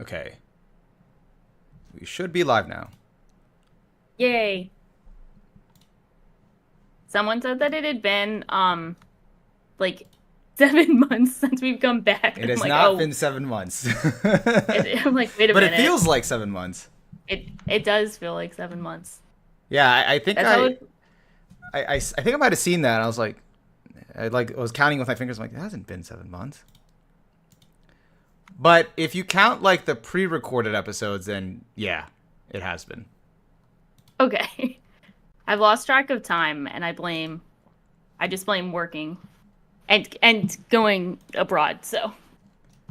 Okay. We should be live now. Yay. Someone said that it had been, like 7 months since we've come back. It has like, not been 7 months. I'm like, wait a but minute. It feels like 7 months. It does feel like 7 months. Yeah, I think That's how it... I think I might have seen that. And I was like, I was counting with my fingers. I'm like, it hasn't been 7 months. But if you count like the pre-recorded episodes, then yeah, it has been. Okay. I've lost track of time, and I just blame working and going abroad. So,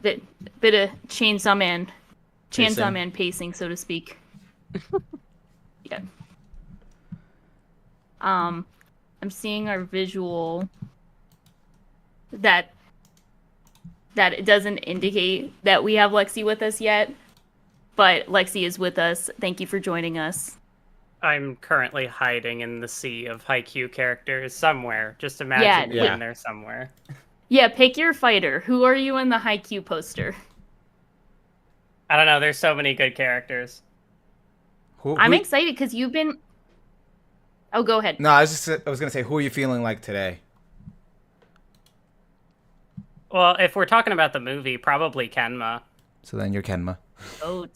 bit of Chainsaw Man pacing, so to speak. Yeah. I'm seeing our visual that it doesn't indicate that we have Lexi with us yet, but Lexi is with us. Thank you for joining us. I'm currently hiding in the sea of Haikyuu characters somewhere. Just imagine me in there somewhere. Yeah, pick your fighter. Who are you in the Haikyuu poster? I don't know. There's so many good characters. I'm excited because you've been... Oh, go ahead. No, I was going to say, who are you feeling like today? Well, if we're talking about the movie, probably Kenma. So then you're Kenma. Goat.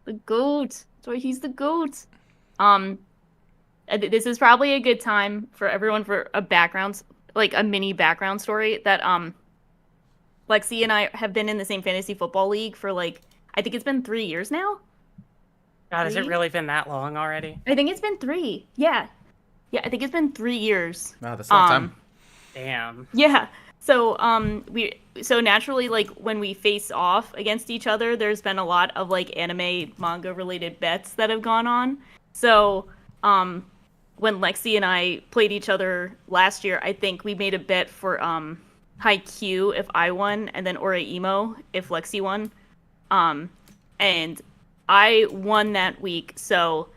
The goat. So he's the goat. This is probably a good time for everyone for a background, like a mini background story that Lexi and I have been in the same fantasy football league for like, I think it's been 3 years now. God, has it really been that long already? I think it's been 3. Yeah. Yeah, I think it's been 3 years. Wow, that's a long time. Damn. Yeah. So so naturally, like when we face off against each other, there's been a lot of like anime manga related bets that have gone on. So when Lexi and I played each other last year, I think we made a bet for Haikyu if I won, and then Imo if Lexi won. And I won that week, so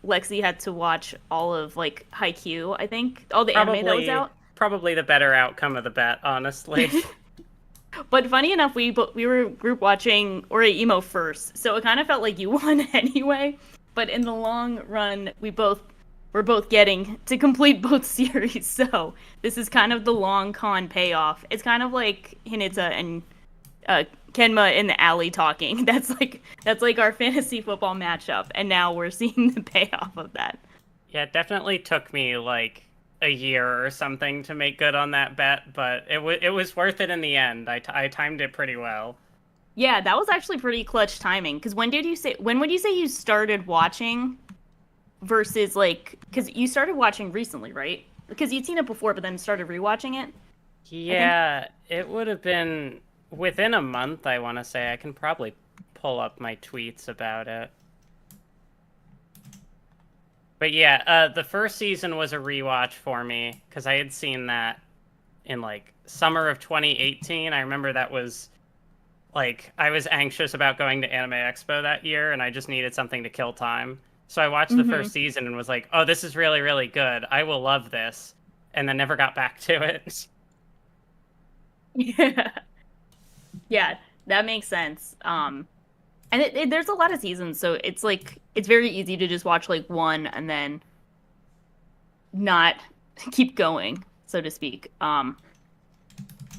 Lexi had to watch all of like Haikyu, I think. All the anime that was out. Probably the better outcome of the bet, honestly. But funny enough, we were group watching Imo first, so it kind of felt like you won anyway. But in the long run, we're both getting to complete both series, so this is kind of the long con payoff. It's kind of like Hinata and Kenma in the alley talking. That's like our fantasy football matchup, and now we're seeing the payoff of that. Yeah, it definitely took me like a year or something to make good on that bet, but it was worth it in the end. I timed it pretty well. Yeah, that was actually pretty clutch timing. Because when would you say you started watching versus like, because you started watching recently, right? Because you'd seen it before, but then started rewatching it. Yeah, it would have been within a month, I want to say. I can probably pull up my tweets about it. But yeah, the first season was a rewatch for me, because I had seen that in, like, summer of 2018. I remember that was, like, I was anxious about going to Anime Expo that year, and I just needed something to kill time. So I watched the first season and was like, oh, this is really, really good. I will love this. And then never got back to it. Yeah. Yeah, that makes sense. And there's a lot of seasons, so it's like it's very easy to just watch like one and then not keep going, so to speak.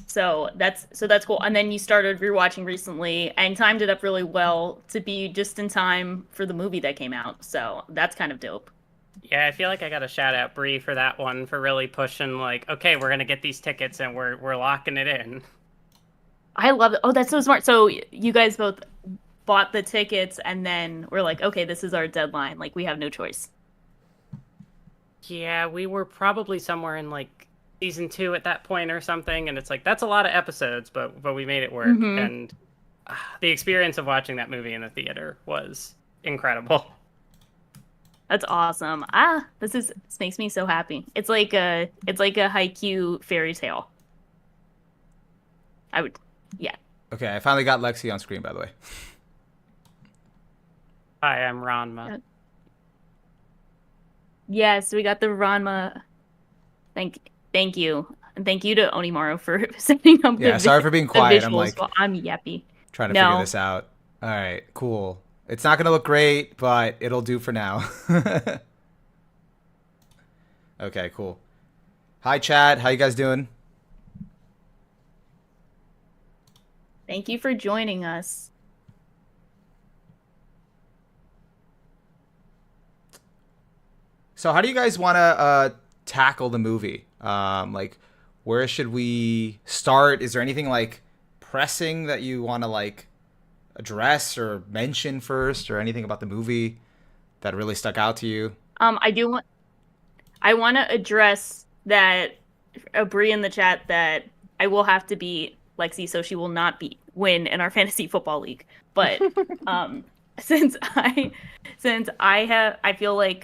So that's cool. And then you started rewatching recently and timed it up really well to be just in time for the movie that came out. So that's kind of dope. Yeah, I feel like I got to shout out Bree for that one, for really pushing like, okay, we're gonna get these tickets and we're locking it in. I love it. Oh, that's so smart. So you guys both bought the tickets and then we're like, okay, this is our deadline. Like, we have no choice. Yeah, we were probably somewhere in like season 2 at that point or something, and it's like, that's a lot of episodes, but we made it work. And the experience of watching that movie in the theater was incredible. That's awesome. This makes me so happy. It's like a Haikyuu fairy tale. Yeah. Okay, I finally got Lexi on screen, by the way. Hi, I'm Ranma. Yes, we got the Ranma. Thank you. And thank you to Onimaru for setting up sorry for being quiet. I'm like I'm yappy. trying to figure this out. All right, cool. It's not gonna look great, but it'll do for now. Okay, cool. Hi, Chad. How you guys doing? Thank you for joining us. So, how do you guys want to tackle the movie? Like, where should we start? Is there anything like pressing that you want to like address or mention first, or anything about the movie that really stuck out to you? I want to address that Brie in the chat that I will have to beat Lexi, so she will not win in our fantasy football league. But since I feel like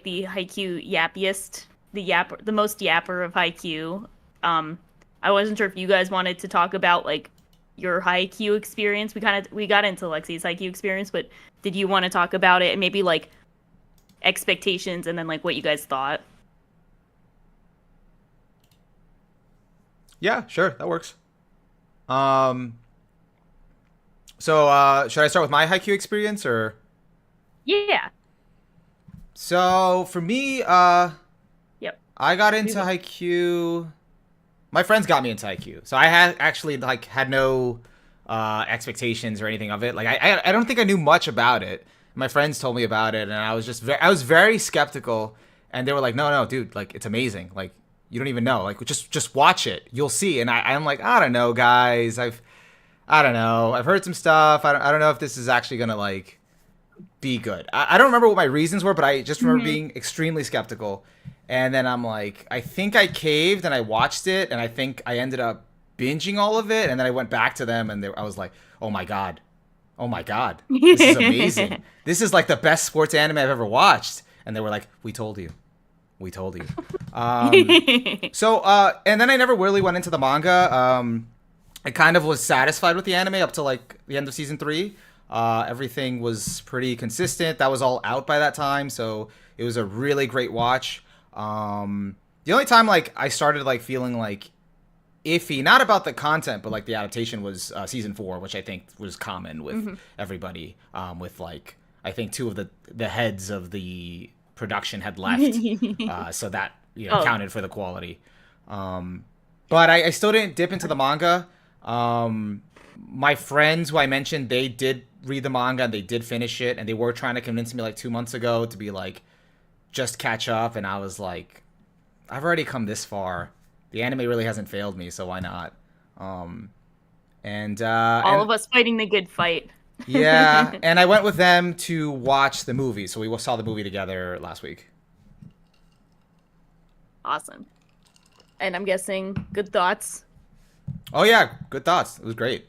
the Haikyuu yappiest, the most yapper of Haikyuu. I wasn't sure if you guys wanted to talk about like your Haikyuu experience. We got into Lexi's Haikyuu experience, but did you want to talk about it and maybe like expectations and then like what you guys thought? Yeah, sure, that works. So should I start with my Haikyuu experience or? Yeah. So for me, Yep. I got into Haikyuu. My friends got me into Haikyuu, so I had actually like had no expectations or anything of it. Like I don't think I knew much about it. My friends told me about it, and I was just I was very skeptical. And they were like, no, dude, like it's amazing. Like you don't even know. Like just watch it, you'll see. And I'm like, I don't know, guys. I don't know. I've heard some stuff. I don't know if this is actually gonna like be good. I don't remember what my reasons were, but I just remember being extremely skeptical. And then I'm like, I think I caved and I watched it, and I think I ended up binging all of it. And then I went back to them, and I was like, oh my god, this is amazing. This is like the best sports anime I've ever watched. And they were like, we told you. So and then I never really went into the manga. I kind of was satisfied with the anime up to like the end of season 3. Everything was pretty consistent. That was all out by that time, so it was a really great watch. The only time like I started like feeling like iffy, not about the content, but like the adaptation, was season 4, which I think was common with everybody. With like I think 2 of the heads of the production had left, so that counted for the quality. But I still didn't dip into the manga. My friends who I mentioned, they did read the manga and they did finish it, and they were trying to convince me like 2 months ago to be like, just catch up. And I was like, I've already come this far. The anime really hasn't failed me, so why not? All of us fighting the good fight. Yeah, and I went with them to watch the movie, so we saw the movie together last week. Awesome. And I'm guessing good thoughts. Oh yeah, good thoughts. It was great.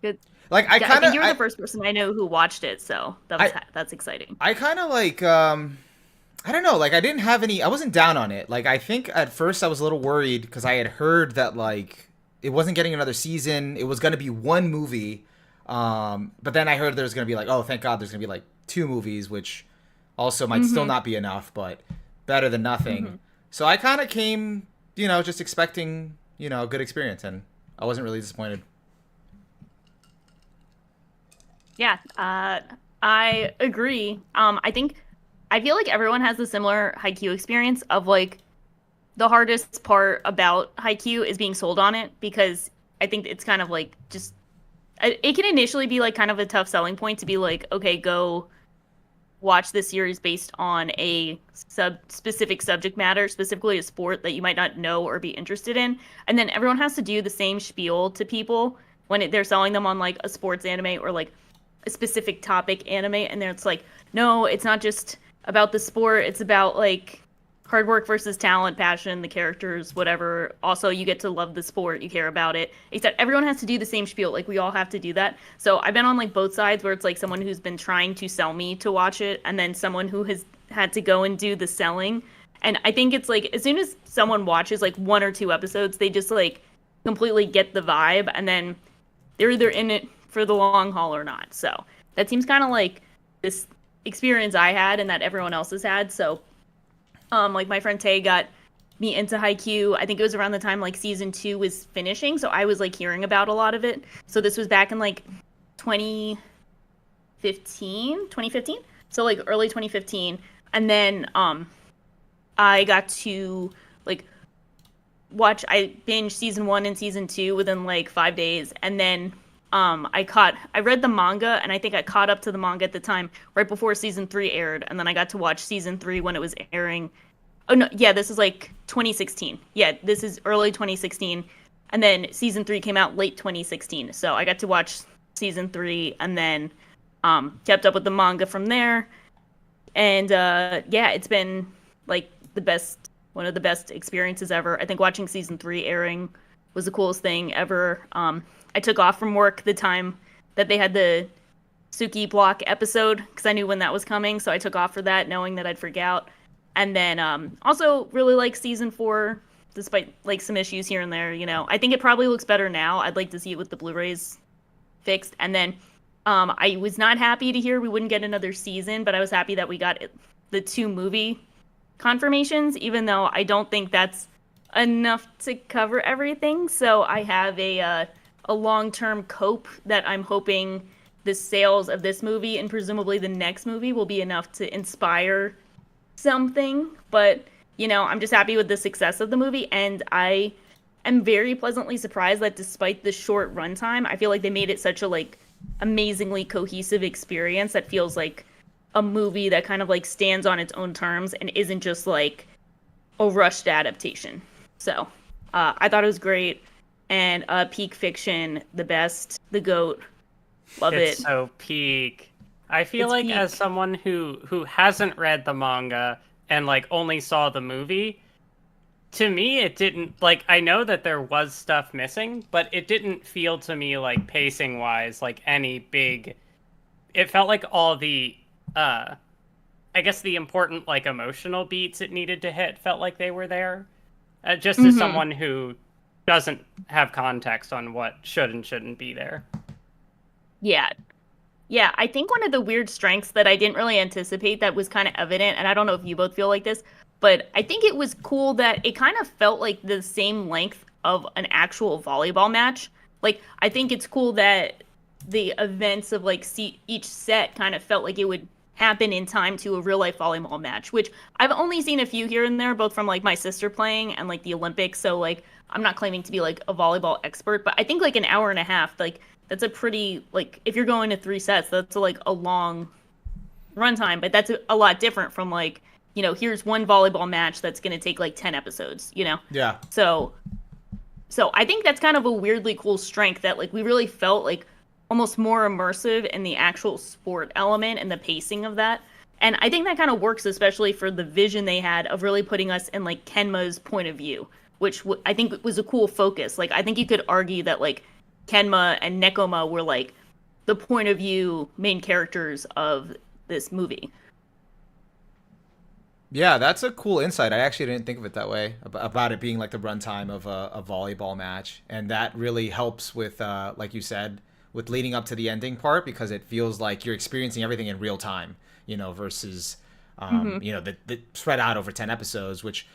Good. Like I think you were the first person I know who watched it, so that's exciting. I kind of like I don't know, like I didn't have any. I wasn't down on it. Like I think at first I was a little worried because I had heard that like it wasn't getting another season. It was going to be one movie. But then I heard there's going to be like, oh, thank God, there's going to be like 2 movies, which also might still not be enough, but better than nothing. So I kind of came, just expecting, a good experience, and I wasn't really disappointed. Yeah, I agree. I feel like everyone has a similar Haikyuu experience of like the hardest part about Haikyuu is being sold on it, because I think it's kind of like just it can initially be like kind of a tough selling point to be like, okay, go watch this series based on a specific subject matter, specifically a sport that you might not know or be interested in. And then everyone has to do the same spiel to people when they're selling them on like a sports anime or like a specific topic anime. And then it's like, no, it's not just about the sport. It's about like hard work versus talent, passion, the characters, whatever. Also, you get to love the sport, you care about it. Except everyone has to do the same spiel. Like, we all have to do that. So I've been on like both sides, where it's like someone who's been trying to sell me to watch it, and then someone who has had to go and do the selling. And I think it's like, as soon as someone watches like 1 or 2 episodes, they just like completely get the vibe, and then they're either in it for the long haul or not. So that seems kind of like this experience I had and that everyone else has had. So like my friend Tay got me into Haikyuu. I think it was around the time like season 2 was finishing, so I was like hearing about a lot of it. So this was back in like 2015, so like early 2015, and then I got to like I binged season 1 and season 2 within like 5 days, and then I read the manga, and I think I caught up to the manga at the time right before season 3 aired, and then I got to watch season 3 when it was airing. Oh no, yeah, this is like 2016. Yeah, this is early 2016, and then season 3 came out late 2016. So I got to watch season 3, and then kept up with the manga from there. And yeah, it's been like one of the best experiences ever. I think watching season 3 airing was the coolest thing ever. I took off from work the time that they had the Suki block episode because I knew when that was coming, so I took off for that, knowing that I'd freak out. And then also really like season 4, despite like some issues here and there. You know, I think it probably looks better now. I'd like to see it with the Blu-rays fixed. And then I was not happy to hear we wouldn't get another season, but I was happy that we got the 2 movie confirmations, even though I don't think that's enough to cover everything. So I have a long-term cope that I'm hoping the sales of this movie and presumably the next movie will be enough to inspire something. But, you know, I'm just happy with the success of the movie, and I am very pleasantly surprised that despite the short runtime, I feel like they made it such a like amazingly cohesive experience that feels like a movie that kind of like stands on its own terms and isn't just like a rushed adaptation. So I thought it was great. And peak fiction, the best, the GOAT. Love it. It's so peak. I feel It's like peak. as someone who hasn't read the manga and like only saw the movie, to me it didn't like, I know that there was stuff missing, but it didn't feel to me like pacing wise like any big. It felt like all the I guess the important like emotional beats it needed to hit felt like they were there. Just as someone who doesn't have context on what should and shouldn't be there. Yeah. Yeah, I think one of the weird strengths that I didn't really anticipate that was kind of evident, and I don't know if you both feel like this, but I think it was cool that it kind of felt like the same length of an actual volleyball match. Like, I think it's cool that the events of like each set kind of felt like it would happen in time to a real life volleyball match, which I've only seen a few here and there, both from like my sister playing and like the Olympics. So like I'm not claiming to be like a volleyball expert, but I think like an hour and a half, like that's a pretty like if you're going to 3 sets, that's like a long runtime, but that's a lot different from like, you know, here's one volleyball match that's going to take like 10 episodes, you know? Yeah. So I think that's kind of a weirdly cool strength that like we really felt like almost more immersive in the actual sport element and the pacing of that. And I think that kind of works, especially for the vision they had of really putting us in like Kenma's point of view, which I think was a cool focus. Like, I think you could argue that like Kenma and Nekoma were like the point of view main characters of this movie. Yeah, that's a cool insight. I actually didn't think of it that way, about it being like the runtime of a volleyball match. And that really helps with, like you said, with leading up to the ending part, because it feels like you're experiencing everything in real time, you know, versus, you know, the spread out over 10 episodes, which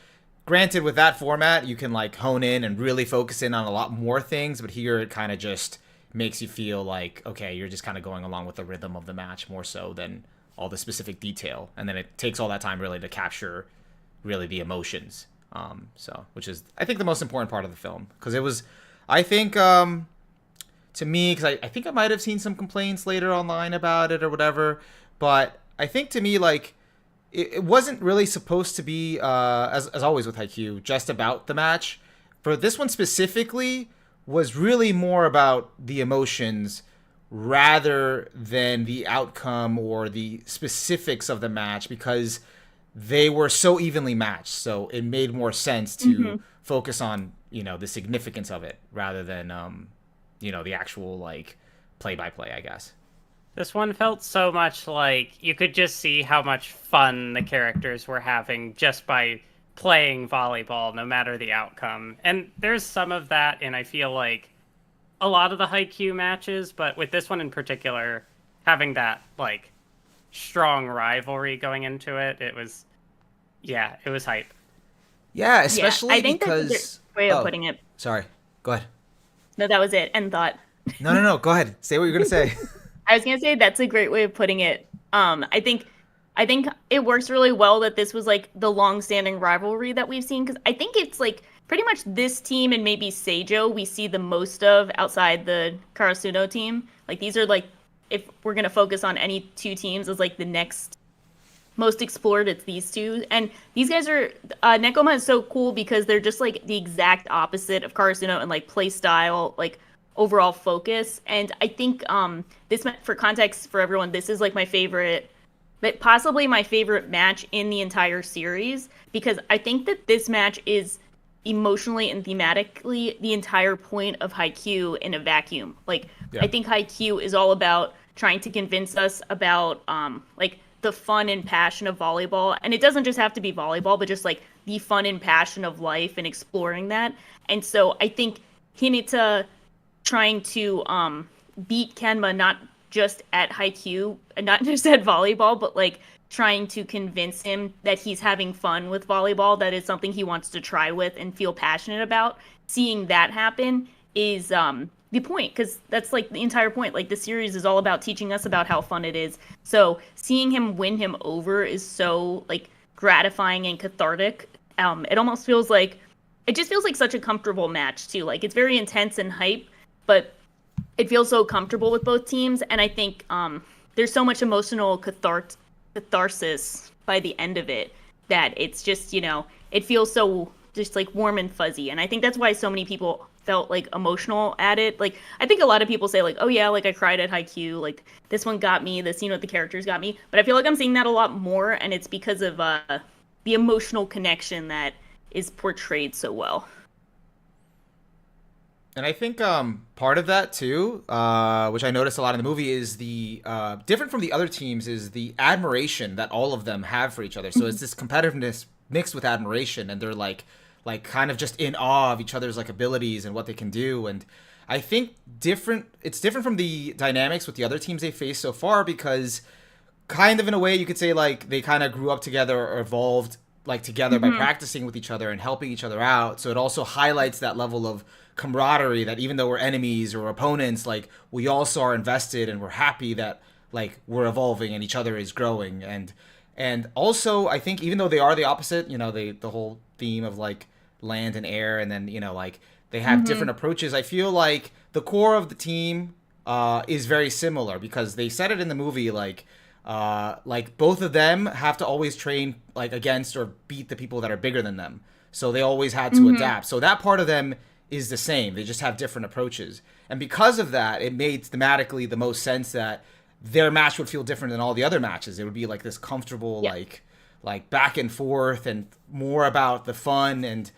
granted with that format, you can like hone in and really focus in on a lot more things. But here it kind of just makes you feel like, okay, you're just kind of going along with the rhythm of the match more so than all the specific detail. And then it takes all that time really to capture really the emotions. So, which is, I think, the most important part of the film. Because it was, I think, to me, because I think I might have seen some complaints later online about it or whatever, but I think to me, like, it wasn't really supposed to be, as always with Haikyuu, just about the match. For this one specifically, was really more about the emotions rather than the outcome or the specifics of the match, because they were so evenly matched. So it made more sense to focus on, you know, the significance of it rather than, you know, the actual like play-by-play, I guess. This one felt so much like you could just see how much fun the characters were having just by playing volleyball, no matter the outcome. And there's some of that, and I feel like a lot of the Haikyuu matches, but with this one in particular, having that like strong rivalry going into it, it was hype. Yeah, Yeah, especially I think that's a because. great way of Oh, putting it. sorry. Go ahead. No, that was it. End thought. No, no, no. Go ahead. Say what you're gonna say. I was gonna say that's a great way of putting it. I think it works really well that this was like the long-standing rivalry that we've seen because I think it's like pretty much this team and maybe Seijo we see the most of outside the Karasuno team. Like these are like if we're gonna focus on any two teams as like the next most explored, it's these two. And these guys are Nekoma is so cool because they're just like the exact opposite of Karasuno and like play style, like overall focus. And I think this for context for everyone, this is like my favorite, but possibly my favorite match in the entire series because I think that this match is emotionally and thematically the entire point of Haikyuu in a vacuum. Like I think Haikyuu is all about trying to convince us about like the fun and passion of volleyball. And it doesn't just have to be volleyball, but just like the fun and passion of life and exploring that. And so I think Hinata trying to beat Kenma not just at Haikyuu, not just at volleyball, but like trying to convince him that he's having fun with volleyball, that is something he wants to try with and feel passionate about. Seeing that happen is the point, because that's like the entire point. Like the series is all about teaching us about how fun it is. So seeing him win him over is so like gratifying and cathartic. It almost feels like it just feels like such a comfortable match too. Like it's very intense and hype, but it feels so comfortable with both teams. And I think there's so much emotional catharsis by the end of it that it's just, you know, it feels so just like warm and fuzzy. And I think that's why so many people felt like emotional at it. Like I think a lot of people say like, oh yeah, like I cried at Haikyuu, like this one got me, the scene with the characters got me. But I feel like I'm seeing that a lot more, and it's because of the emotional connection that is portrayed so well. And I think part of that too, which I noticed a lot in the movie, is the different from the other teams is the admiration that all of them have for each other. So it's this competitiveness mixed with admiration, and they're like kind of just in awe of each other's like abilities and what they can do. And I think it's different from the dynamics with the other teams they faced so far, because kind of in a way you could say like they kind of grew up together or evolved like together by practicing with each other and helping each other out. So it also highlights that level of camaraderie that even though we're enemies or opponents, like we also are invested and we're happy that like we're evolving and each other is growing. And also I think even though they are the opposite, you know, the whole theme of like land and air, and then, you know, like they have different approaches, I feel like the core of the team is very similar, because they said it in the movie, like both of them have to always train like against or beat the people that are bigger than them, so they always had to adapt. So that part of them is the same, they just have different approaches. And because of that, it made thematically the most sense that their match would feel different than all the other matches. It would be like this comfortable like back and forth, and more about the fun and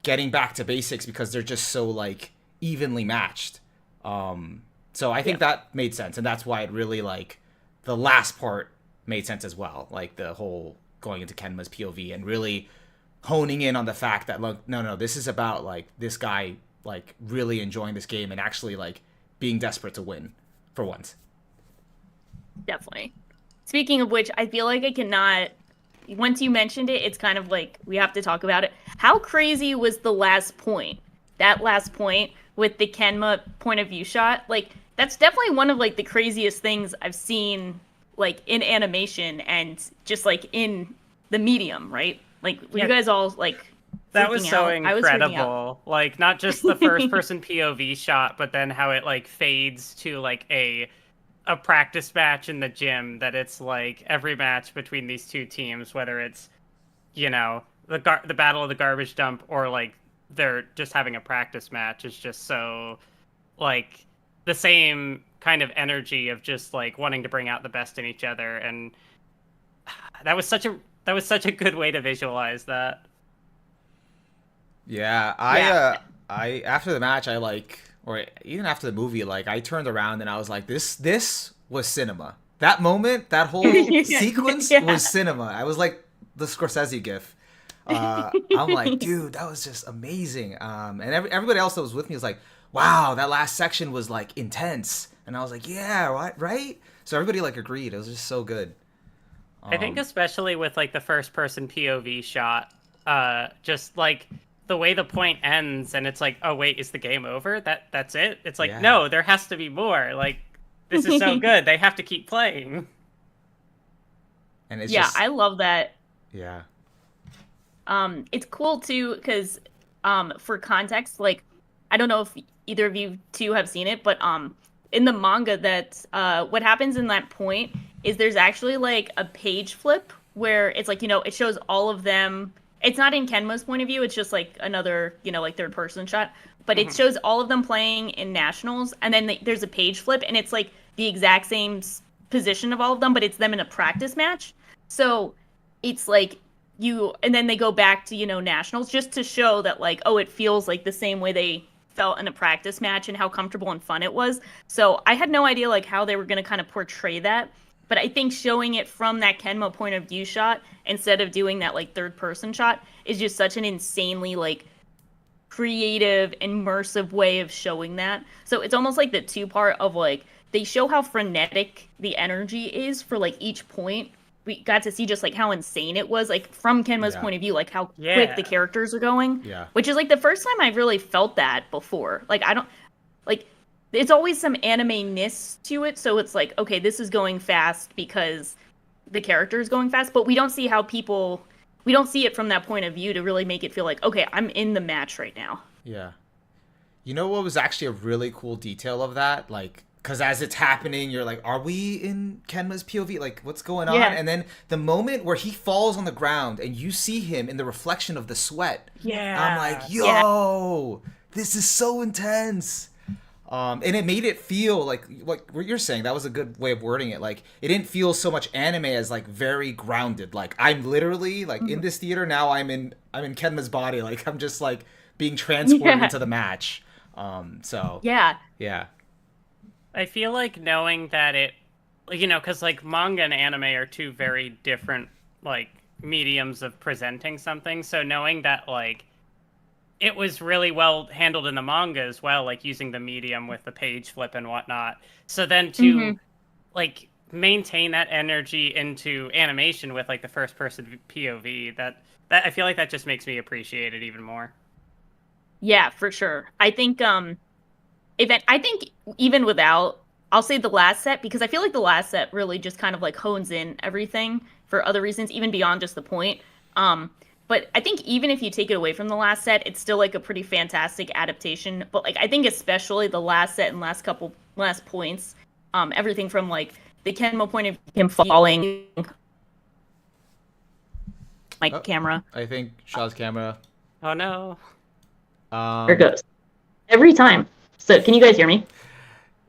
getting back to basics, because they're just so like evenly matched. So I think that made sense, and that's why it really like the last part made sense as well, like the whole going into Kenma's POV and really honing in on the fact that look, no, this is about like this guy like really enjoying this game and actually like being desperate to win for once. Definitely. Speaking of which, I feel like I cannot, once you mentioned it, it's kind of like we have to talk about it. How crazy was the last point? That last point with the Kenma point of view shot? Like, that's definitely one of like the craziest things I've seen like in animation and just like in the medium, right? Like, were you guys all like that was so out? incredible. Like, not just the first person POV shot, but then how it like fades to like a practice match in the gym, that it's like every match between these two teams, whether it's, you know, the battle of the garbage dump or like they're just having a practice match, is just so like the same kind of energy of just like wanting to bring out the best in each other. And that was such a good way to visualize that. Yeah, I after the match, I like, or even after the movie, like I turned around and I was like, this was cinema. That moment, that whole sequence was cinema. I was like the Scorsese gif. I'm like, dude, that was just amazing. And everybody else that was with me was like, wow, that last section was like intense. And I was like, yeah, right? So everybody like agreed. It was just so good. I think especially with like the first person POV shot, just like the way the point ends, and it's like, oh wait, is the game over? That's it? It's like, Yeah. no, there has to be more. Like, this is so good, they have to keep playing. And it's Yeah, just, I love that. yeah. It's cool too because for context, like I don't know if either of you two have seen it, but in the manga that what happens in that point is there's actually like a page flip where it's like, it shows all of them. It's not in Kenma's point of view, it's just like another, like third person shot, but it shows all of them playing in nationals, and then there's a page flip and it's like the exact same position of all of them, but it's them in a practice match. So it's like and then they go back to, nationals just to show that like, oh, it feels like the same way they felt in a practice match and how comfortable and fun it was. So I had no idea like how they were going to kind of portray that. But I think showing it from that Kenma point of view shot instead of doing that like third person shot is just such an insanely like creative, immersive way of showing that. So it's almost like the two part of like they show how frenetic the energy is for like each point. We got to see just like how insane it was, like from Kenma's point of view, like how quick the characters are going. Yeah. Which is like the first time I've really felt that before. Like I don't like it's always some anime-ness to it, so it's like, okay, this is going fast because the character is going fast, but we don't see it from that point of view to really make it feel like, okay, I'm in the match right now. Yeah. You know what was actually a really cool detail of that? Like, because as it's happening, you're like, are we in Kenma's POV? Like, what's going on? Yeah. And then the moment where he falls on the ground and you see him in the reflection of the sweat. Yeah. I'm like, yo, this is so intense. And it made it feel like what you're saying. That was a good way of wording it. Like, it didn't feel so much anime as like very grounded. Like, I'm literally like in this theater now. I'm in Kenma's body. Like, I'm just like being transported into the match. So Yeah. I feel like knowing that it, because like manga and anime are two very different like mediums of presenting something. So knowing that like it was really well handled in the manga as well, like using the medium with the page flip and whatnot. So then to like maintain that energy into animation with like the first person POV, that I feel like that just makes me appreciate it even more. Yeah, for sure. I think I think even without, I'll say the last set, because I feel like the last set really just kind of like hones in everything for other reasons, even beyond just the point. But I think even if you take it away from the last set, it's still like a pretty fantastic adaptation. But like I think especially the last set and last points, everything from like the Kenmo point of him falling, camera. I think Shaw's camera. Oh no. There it goes. Every time. So can you guys hear me?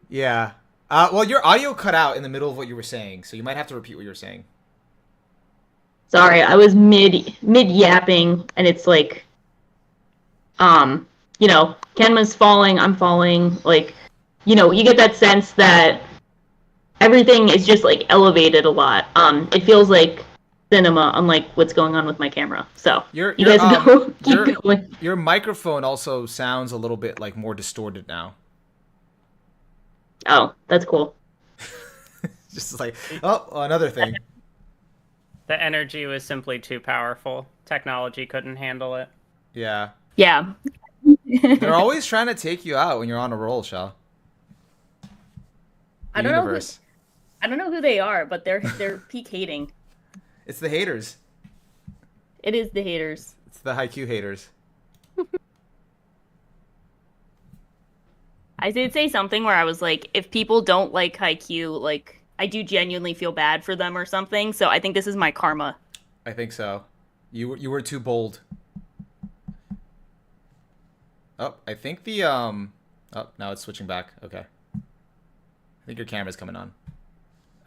Yeah. Well, your audio cut out in the middle of what you were saying, so you might have to repeat what you were saying. Sorry, I was mid yapping, and it's like, Kenma's falling, I'm falling, like, you get that sense that everything is just like elevated a lot. It feels like cinema, unlike what's going on with my camera. So you guys go, keep going. Your microphone also sounds a little bit like more distorted now. Oh, that's cool. Just like, oh, another thing. The energy was simply too powerful. Technology couldn't handle it. Yeah. Yeah. They're always trying to take you out when you're on a roll, Shaw. I don't know who they are, but they're peak hating. It's the haters. It is the haters. It's the Haikyuu haters. I did say something where I was like, if people don't like Haikyuu, like, I do genuinely feel bad for them or something. So I think this is my karma. I think so. You were too bold. Oh, I think the oh, now it's switching back. Okay. I think your camera's coming on.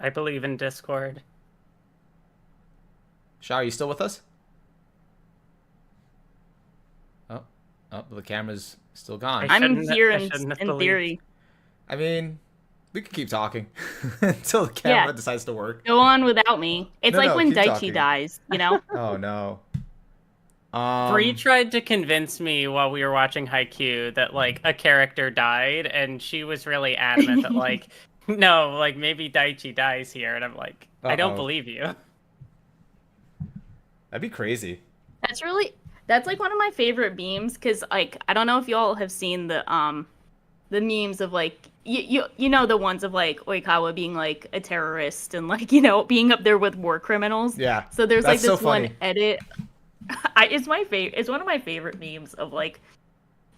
I believe in Discord. Shaw, are you still with us? Oh, the camera's still gone. I'm here in theory. I mean, we could keep talking until the camera decides to work. Go on without me. It's like when Daichi talking. dies, you know? Oh, no. Bree tried to convince me while we were watching Haikyuu that, like, a character died, and she was really adamant that, like, no, like, maybe Daichi dies here, and I'm like, I don't believe you. That'd be crazy. That's like one of my favorite memes because like I don't know if y'all have seen the memes of like you know the ones of like Oikawa being like a terrorist and like being up there with war criminals. Yeah, So there's like that's so this one funny. edit. It's my favorite. It's one of my favorite memes of like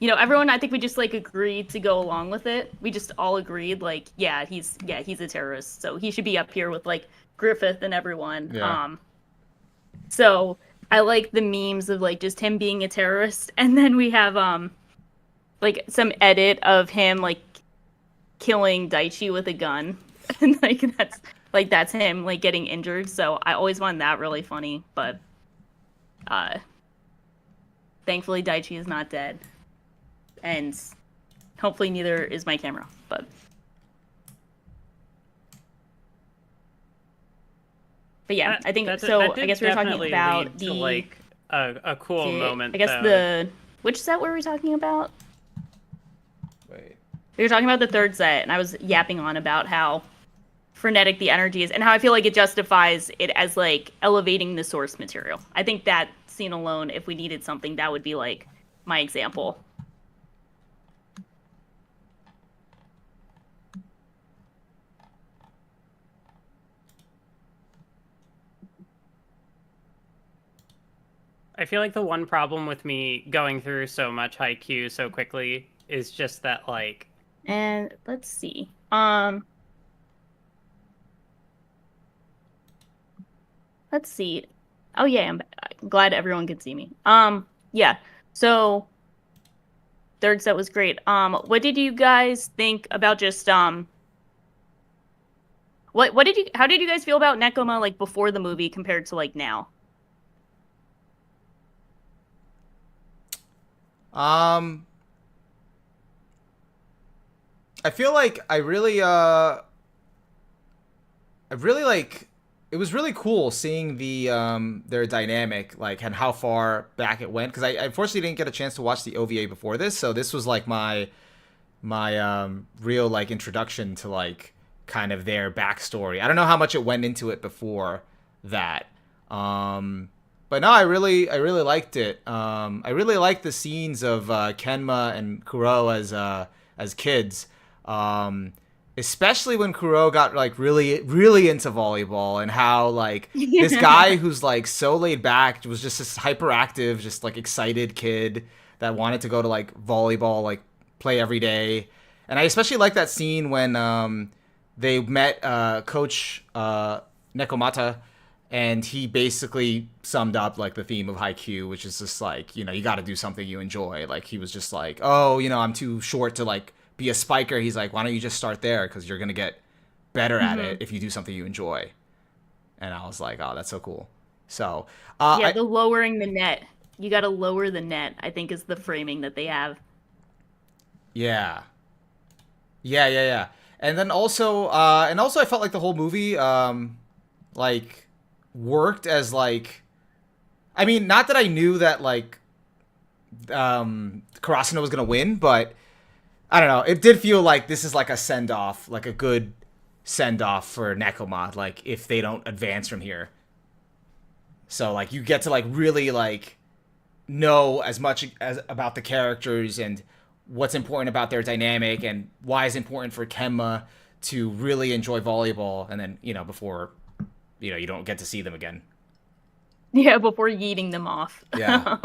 everyone. I think we just like agreed to go along with it. We just all agreed like he's a terrorist, so he should be up here with like Griffith and everyone. Yeah. So I like the memes of like just him being a terrorist, and then we have like some edit of him like killing Daichi with a gun, and that's him like getting injured. So I always find that really funny, but thankfully Daichi is not dead, and hopefully neither is my camera. But yeah, I think so. I guess we were talking about the like a cool moment. I guess though. Which set were we talking about? Wait. We were talking about the third set, and I was yapping on about how frenetic the energy is, and how I feel like it justifies it as like elevating the source material. I think that scene alone, if we needed something, that would be like my example. I feel like the one problem with me going through so much Haikyuu so quickly is just that, like... And let's see. Let's see. Oh yeah, I'm glad everyone could see me. Yeah. So third set was great. What did you guys think about just how did you guys feel about Nekoma like before the movie compared to like now? I feel like I really like it was really cool seeing the their dynamic, like, and how far back it went, because I unfortunately didn't get a chance to watch the OVA before this, so this was like my real like introduction to like kind of their backstory. I don't know how much it went into it before that. But no, I really liked it. I really liked the scenes of Kenma and Kuro as kids. Especially when Kuro got like really into volleyball, and how like this guy who's like so laid back was just this hyperactive, just like excited kid that wanted to go to like volleyball, like play every day. And I especially like that scene when they met Coach Nekomata, and he basically summed up like the theme of Haikyuu, which is just like, you got to do something you enjoy. Like he was just like, oh, I'm too short to like be a spiker. He's like, why don't you just start there, because you're gonna get better at it if you do something you enjoy. And I was like, oh, that's so cool. So the lowering the net, you got to lower the net, I think, is the framing that they have. Yeah. And then also I felt like the whole movie like worked as like, I mean, not that I knew that like Karasuno was gonna win, but I don't know, it did feel like this is like a send-off, like a good send-off for Nekoma, like if they don't advance from here. So like you get to like really like know as much as about the characters and what's important about their dynamic, and why it's important for Kenma to really enjoy volleyball, and then before you don't get to see them again. Yeah, before yeeting them off. Yeah.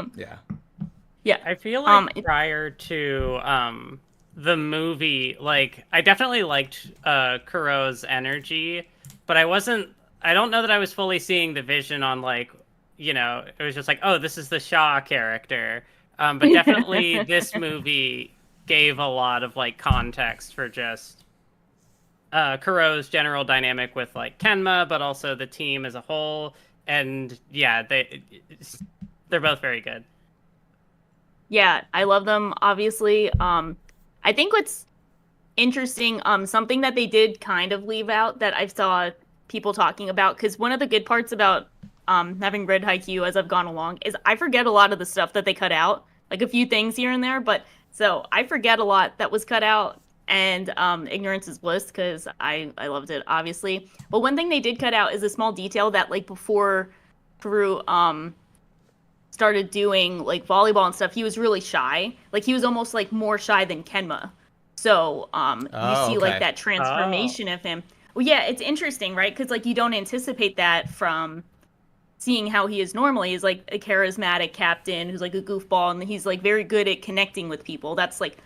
Yeah. I feel like prior to the movie, like I definitely liked Kuro's energy, but I don't know that I was fully seeing the vision on like, it was just like, oh, this is the Shaw character. But definitely this movie gave a lot of like context for just Kuro's general dynamic with like Kenma, but also the team as a whole. And yeah, they're both very good. Yeah, I love them, obviously. I think what's interesting, something that they did kind of leave out that I saw people talking about, because one of the good parts about having read Haikyuu as I've gone along is I forget a lot of the stuff that they cut out, like a few things here and there, but so I forget a lot that was cut out, and ignorance is bliss, because I loved it, obviously. But one thing they did cut out is a small detail that like before Kuro started doing like volleyball and stuff, he was really shy. Like he was almost like more shy than Kenma. So you see like that transformation of him. Well, yeah, it's interesting, right? Because like you don't anticipate that from seeing how he is normally. He's like a charismatic captain who's like a goofball, and he's like very good at connecting with people. That's like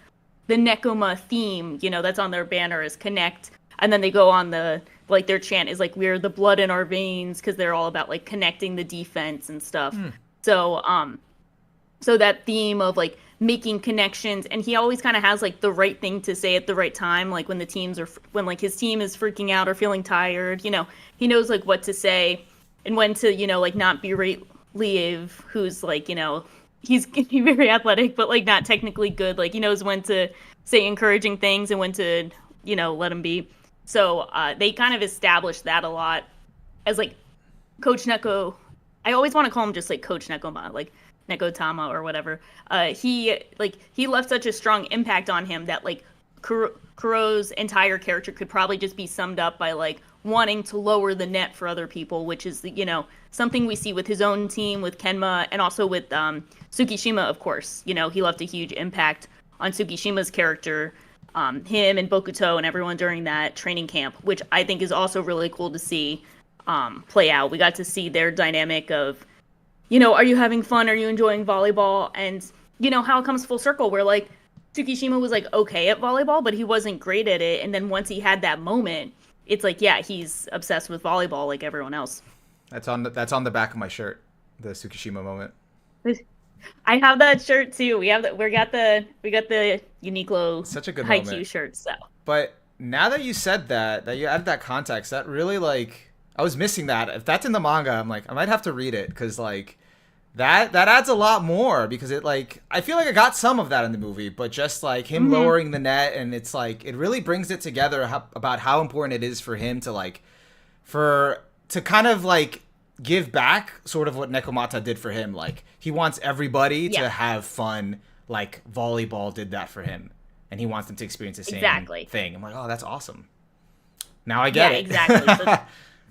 the Nekoma theme, you know, that's on their banner is connect. And then they go on the, like their chant is like, we're the blood in our veins, because they're all about like connecting the defense and stuff. So so that theme of like making connections, and he always kind of has like the right thing to say at the right time, like when when like his team is freaking out or feeling tired, you know, he knows like what to say and when to, you know, like not berate Liev, who's like, you know, he's very athletic but like not technically good. Like he knows when to say encouraging things and when to, you know, let him be. So they kind of established that a lot as like Coach Neko. I always want to call him just like Coach Nekoma, like Nekotama or whatever. He left such a strong impact on him that like Kuro's entire character could probably just be summed up by like wanting to lower the net for other people, which is, you know, something we see with his own team, with Kenma, and also with Tsukishima, of course. You know, he left a huge impact on Tsukishima's character, him and Bokuto and everyone during that training camp, which I think is also really cool to see play out. We got to see their dynamic of, you know, are you having fun? Are you enjoying volleyball? And, you know, how it comes full circle where, like, Tsukishima was, like, okay at volleyball, but he wasn't great at it. And then once he had that moment, it's like, yeah, he's obsessed with volleyball like everyone else. That's on the back of my shirt, the Tsukishima moment. I have that shirt too. We got the Uniqlo such a good Haikyuu moment. shirt. So, but now that you said that you added that context, that really, like, I was missing that. If that's in the manga, I'm like, I might have to read it, because like that adds a lot more, because it, like, I feel like I got some of that in the movie, but just like him lowering the net, and it's like it really brings it together about how important it is for him to like to kind of like give back sort of what Nekomata did for him. Like he wants everybody to have fun, like volleyball did that for him, and he wants them to experience the same thing. I'm like, oh, that's awesome. Now I get it. Exactly. So,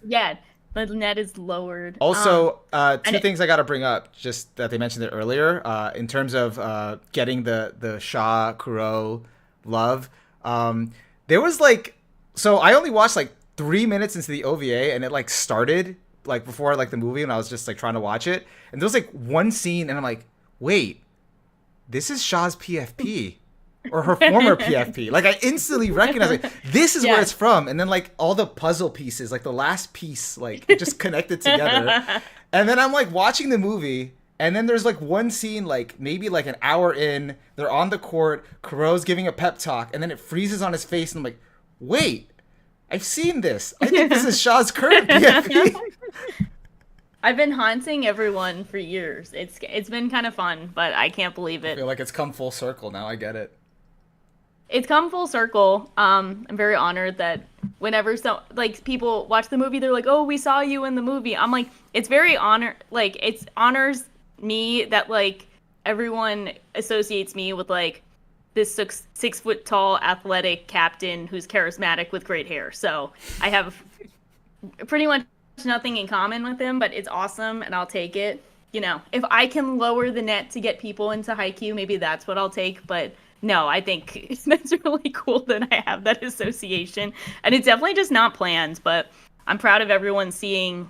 yeah, the net is lowered. Also, two things I got to bring up, just that they mentioned it earlier, in terms of getting the Sha Kuro love. There was like, so I only watched like 3 minutes into the OVA, and it like started like before like the movie, and I was just like trying to watch it, and there was like one scene, and I'm like, wait, this is Sha's PFP. Or her former PFP. Like, I instantly recognized, like, this is where it's from. And then, like, all the puzzle pieces, like, the last piece, like, just connected together. And then I'm, like, watching the movie, and then there's, like, one scene, like, maybe, like, an hour in, they're on the court, Kuro's giving a pep talk, and then it freezes on his face, and I'm like, wait, I've seen this. I think this is Sha's current PFP. I've been haunting everyone for years. It's been kind of fun, but I can't believe it. I feel like it's come full circle now. I get it. It's come full circle. I'm very honored that whenever people watch the movie, they're like, "Oh, we saw you in the movie." I'm like, it's very it honors me that like everyone associates me with like this 6 foot tall athletic captain who's charismatic with great hair. So I have pretty much nothing in common with him, but it's awesome, and I'll take it. You know, if I can lower the net to get people into Haikyuu, maybe that's what I'll take, but. No, I think that's really cool that I have that association. And it's definitely just not planned, but I'm proud of everyone seeing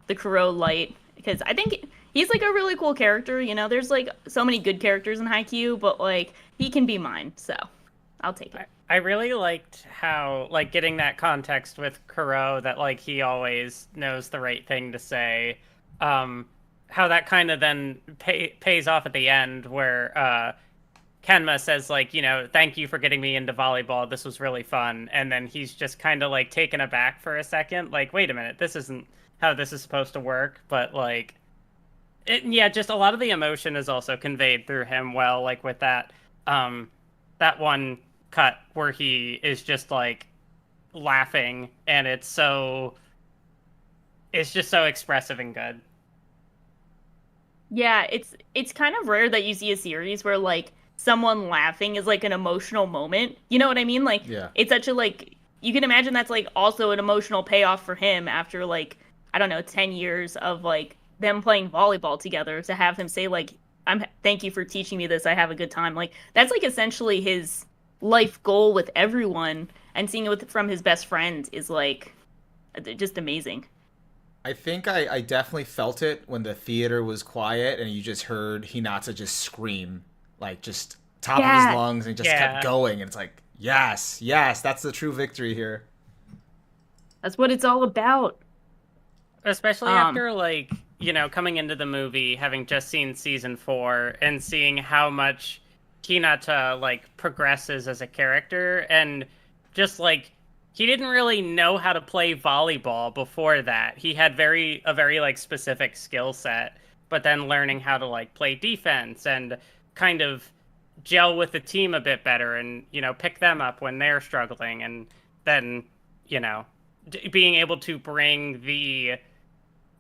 the Kuro light, because I think he's like a really cool character. You know, there's like so many good characters in Haikyuu, but like he can be mine, so I'll take it. I really liked how, like, getting that context with Kuro, that like he always knows the right thing to say, how that kind of then pays off at the end where Kenma says, like, you know, thank you for getting me into volleyball. This was really fun. And then he's just kind of, like, taken aback for a second. Like, wait a minute, this isn't how this is supposed to work. But, like, just a lot of the emotion is also conveyed through him well. Like, with that one cut where he is just, like, laughing. And it's just so expressive and good. Yeah, it's kind of rare that you see a series where, like, someone laughing is like an emotional moment. You know what I mean? Like, it's such a, like, you can imagine that's like also an emotional payoff for him after like, I don't know, 10 years of like them playing volleyball together, to have him say like, thank you for teaching me this, I have a good time. Like, that's like essentially his life goal with everyone, and seeing it from his best friend is like just amazing. I think I definitely felt it when the theater was quiet and you just heard Hinata just scream, like just top of his lungs, and just kept going. And it's like, yes, that's the true victory here. That's what it's all about. Especially after, like, you know, coming into the movie, having just seen season 4, and seeing how much Hinata, like, progresses as a character, and just, like, he didn't really know how to play volleyball before that. He had a very like specific skill set, but then learning how to like play defense and kind of gel with the team a bit better, and you know, pick them up when they're struggling, and then, you know, being able to bring the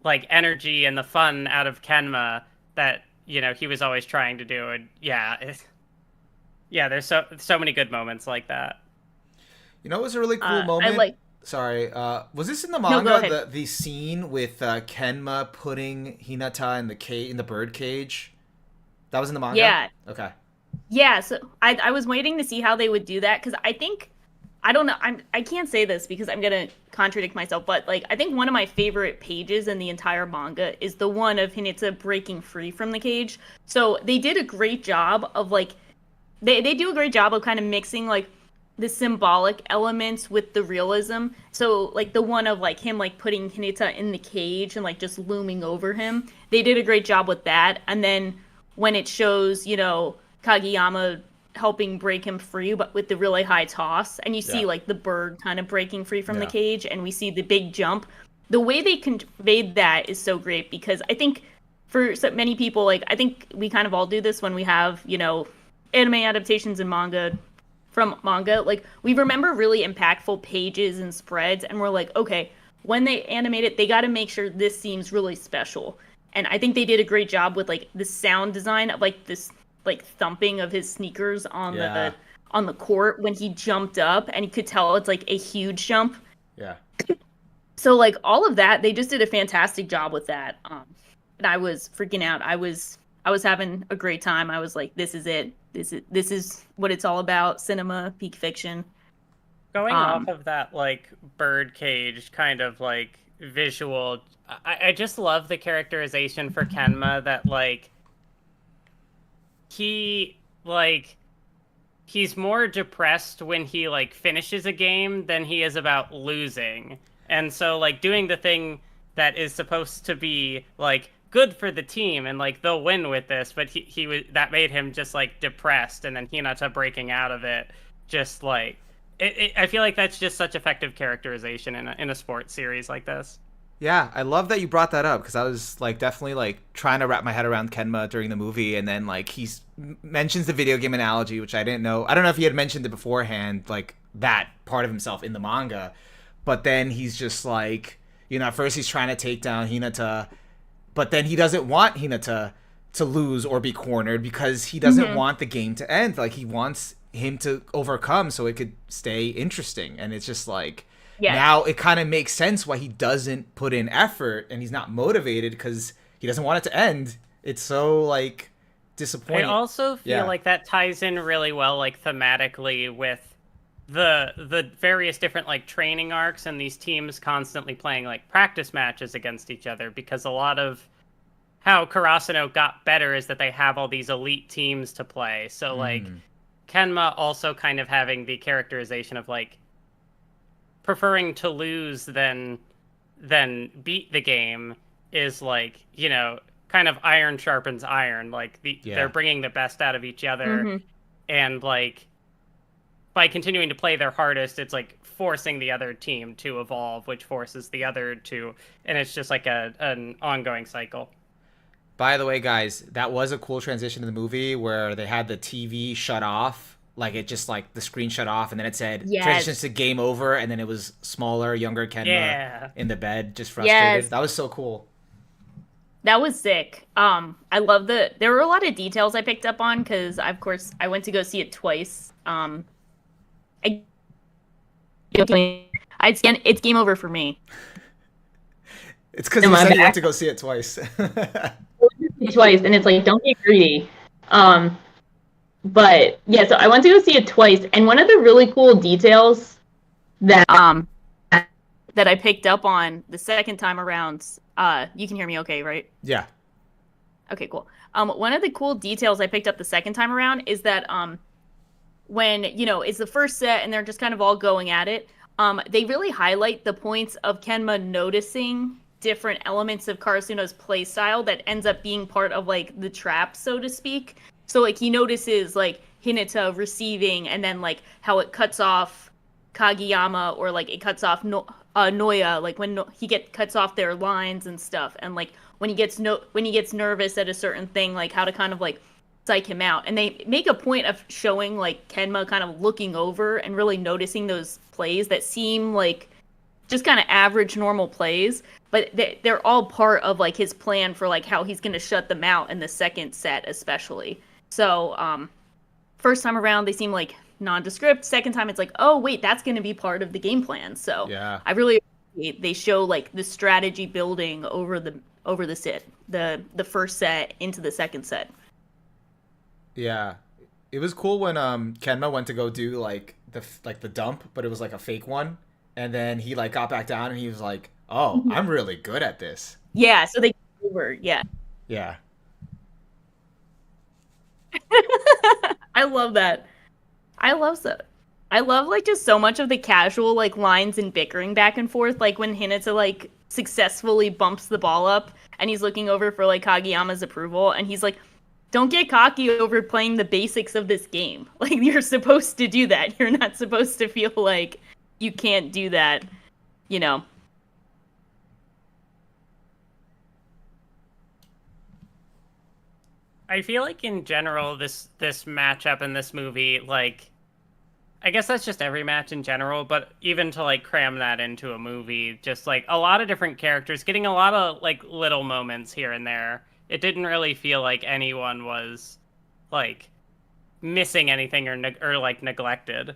like energy and the fun out of Kenma that, you know, he was always trying to do. And there's so many good moments like that. You know, it was a really cool moment. Sorry, was this in the manga? No, the scene with Kenma putting Hinata in the bird cage. That was in the manga. Yeah. Okay. Yeah. So I was waiting to see how they would do that, because I don't know. I can't say this because I'm gonna contradict myself, but like I think one of my favorite pages in the entire manga is the one of Hinata breaking free from the cage. So they did a great job of like they do a great job of kind of mixing like the symbolic elements with the realism. So like the one of like him like putting Hinata in the cage and like just looming over him, they did a great job with that. And then when it shows, you know, Kageyama helping break him free, but with the really high toss, and you see like the bird kind of breaking free from the cage, and we see the big jump, the way they conveyed that is so great. Because I think for so many people, like I think we kind of all do this when we have, you know, anime adaptations and manga from manga, like we remember really impactful pages and spreads, and we're like, okay, when they animate it, they got to make sure this seems really special. And I think they did a great job with like the sound design of like this like thumping of his sneakers on the court when he jumped up, and you could tell it's like a huge jump. Yeah. So like all of that, they just did a fantastic job with that. And I was freaking out. I was having a great time. I was like, this is it. This is what it's all about. Cinema, peak fiction. Going off of that, like, bird cage kind of, like, visual, I just love the characterization for Kenma that, like, he's more depressed when he, like, finishes a game than he is about losing. And so, like, doing the thing that is supposed to be, like, good for the team, and like they'll win with this, but he was, that made him just like depressed, and then Hinata breaking out of it, just like I feel like that's just such effective characterization in a sports series like this. Yeah, I love that you brought that up, because I was like definitely like trying to wrap my head around Kenma during the movie, and then like he mentions the video game analogy, which I didn't know. I don't know if he had mentioned it beforehand, like that part of himself in the manga, but then he's just like, you know, at first he's trying to take down Hinata, but then he doesn't want Hinata to lose or be cornered, because he doesn't want the game to end. Like, he wants him to overcome so it could stay interesting. And it's just like, now it kind of makes sense why he doesn't put in effort and he's not motivated, because he doesn't want it to end. It's so, like, disappointing. I also feel like that ties in really well, like, thematically with the various different like training arcs, and these teams constantly playing like practice matches against each other, because a lot of how Karasuno got better is that they have all these elite teams to play. So like Kenma also kind of having the characterization of like preferring to lose than beat the game is like, you know, kind of iron sharpens iron. Like they're bringing the best out of each other, and like by continuing to play their hardest, it's like forcing the other team to evolve, which forces the other to, and it's just like an ongoing cycle. By the way, guys, that was a cool transition to the movie where they had the TV shut off, like it just like the screen shut off, and then it said transitions to game over, and then it was smaller, younger Kenma in the bed, just frustrated. That was so cool. That was sick. I love there were a lot of details I picked up on, because of course I went to go see it twice. It's game over for me. It's because No, you my said you bad. went to go see it twice. Twice, and it's like, don't get greedy. But yeah, so I went to go see it twice, and one of the really cool details that that I picked up on the second time around. You can hear me okay, right? Yeah. Okay, cool. One of the cool details I picked up the second time around is that when, it's the first set and they're just kind of all going at it, they really highlight the points of Kenma noticing different elements of Karasuno's play style that ends up being part of, like, the trap, so to speak. So, like, he notices, like, Hinata receiving, and then, like, how it cuts off Kageyama, or, like, it cuts off Noya, like, when he cuts off their lines and stuff, and, like, when he gets nervous at a certain thing, like, how to kind of, like, psych him out. And they make a point of showing, like, Kenma kind of looking over and really noticing those plays that seem like just kind of average normal plays, but they're all part of, like, his plan for, like, how he's going to shut them out in the second set especially. So first time around they seem like nondescript. Second time it's like, oh wait, that's going to be part of the game plan. So Yeah. I really appreciate they show, like, the strategy building over the set, the first set into the second set. Yeah, it was cool when Kenma went to go do like the dump, but it was like a fake one, and then he like got back down and he was like, "Oh, I'm really good at this." Yeah, so they over. Yeah. Yeah. I love that. I love that. I love, like, just so much of the casual, like, lines and bickering back and forth, like when Hinata, like, successfully bumps the ball up and he's looking over for, like, Kageyama's approval, and he's like, don't get cocky over playing the basics of this game. Like, you're supposed to do that. You're not supposed to feel like you can't do that, I feel like in general, this matchup in this movie, like, I guess that's just every match in general, but even to, like, cram that into a movie, just, like, a lot of different characters, getting a lot of, like, little moments here and there. It didn't really feel like anyone was, like, missing anything or like, neglected.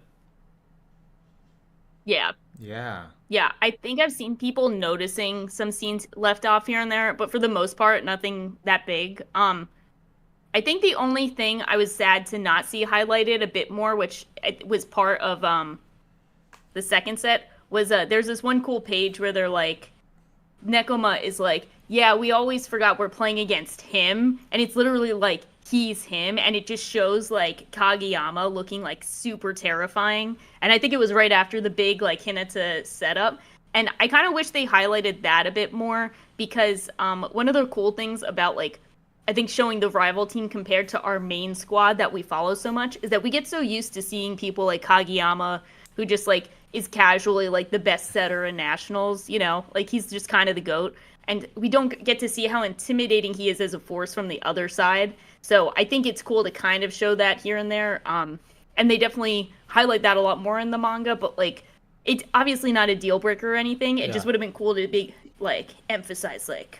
Yeah. Yeah. Yeah, I think I've seen people noticing some scenes left off here and there, but for the most part, nothing that big. I think the only thing I was sad to not see highlighted a bit more, which was part of the second set, was there's this one cool page where they're like, Nekoma is like, yeah, we always forgot we're playing against him, and it's literally like, he's him, and it just shows, like, Kageyama looking, like, super terrifying, and I think it was right after the big, like, Hinata setup, and I kind of wish they highlighted that a bit more, because one of the cool things about, like, I think showing the rival team compared to our main squad that we follow so much is that we get so used to seeing people like Kageyama, who just, like, is casually, like, the best setter in nationals, like, he's just kind of the GOAT, and we don't get to see how intimidating he is as a force from the other side. So I think it's cool to kind of show that here and there, and they definitely highlight that a lot more in the manga, but, like, it's obviously not a deal breaker or anything. It just would have been cool to be, like, emphasize, like,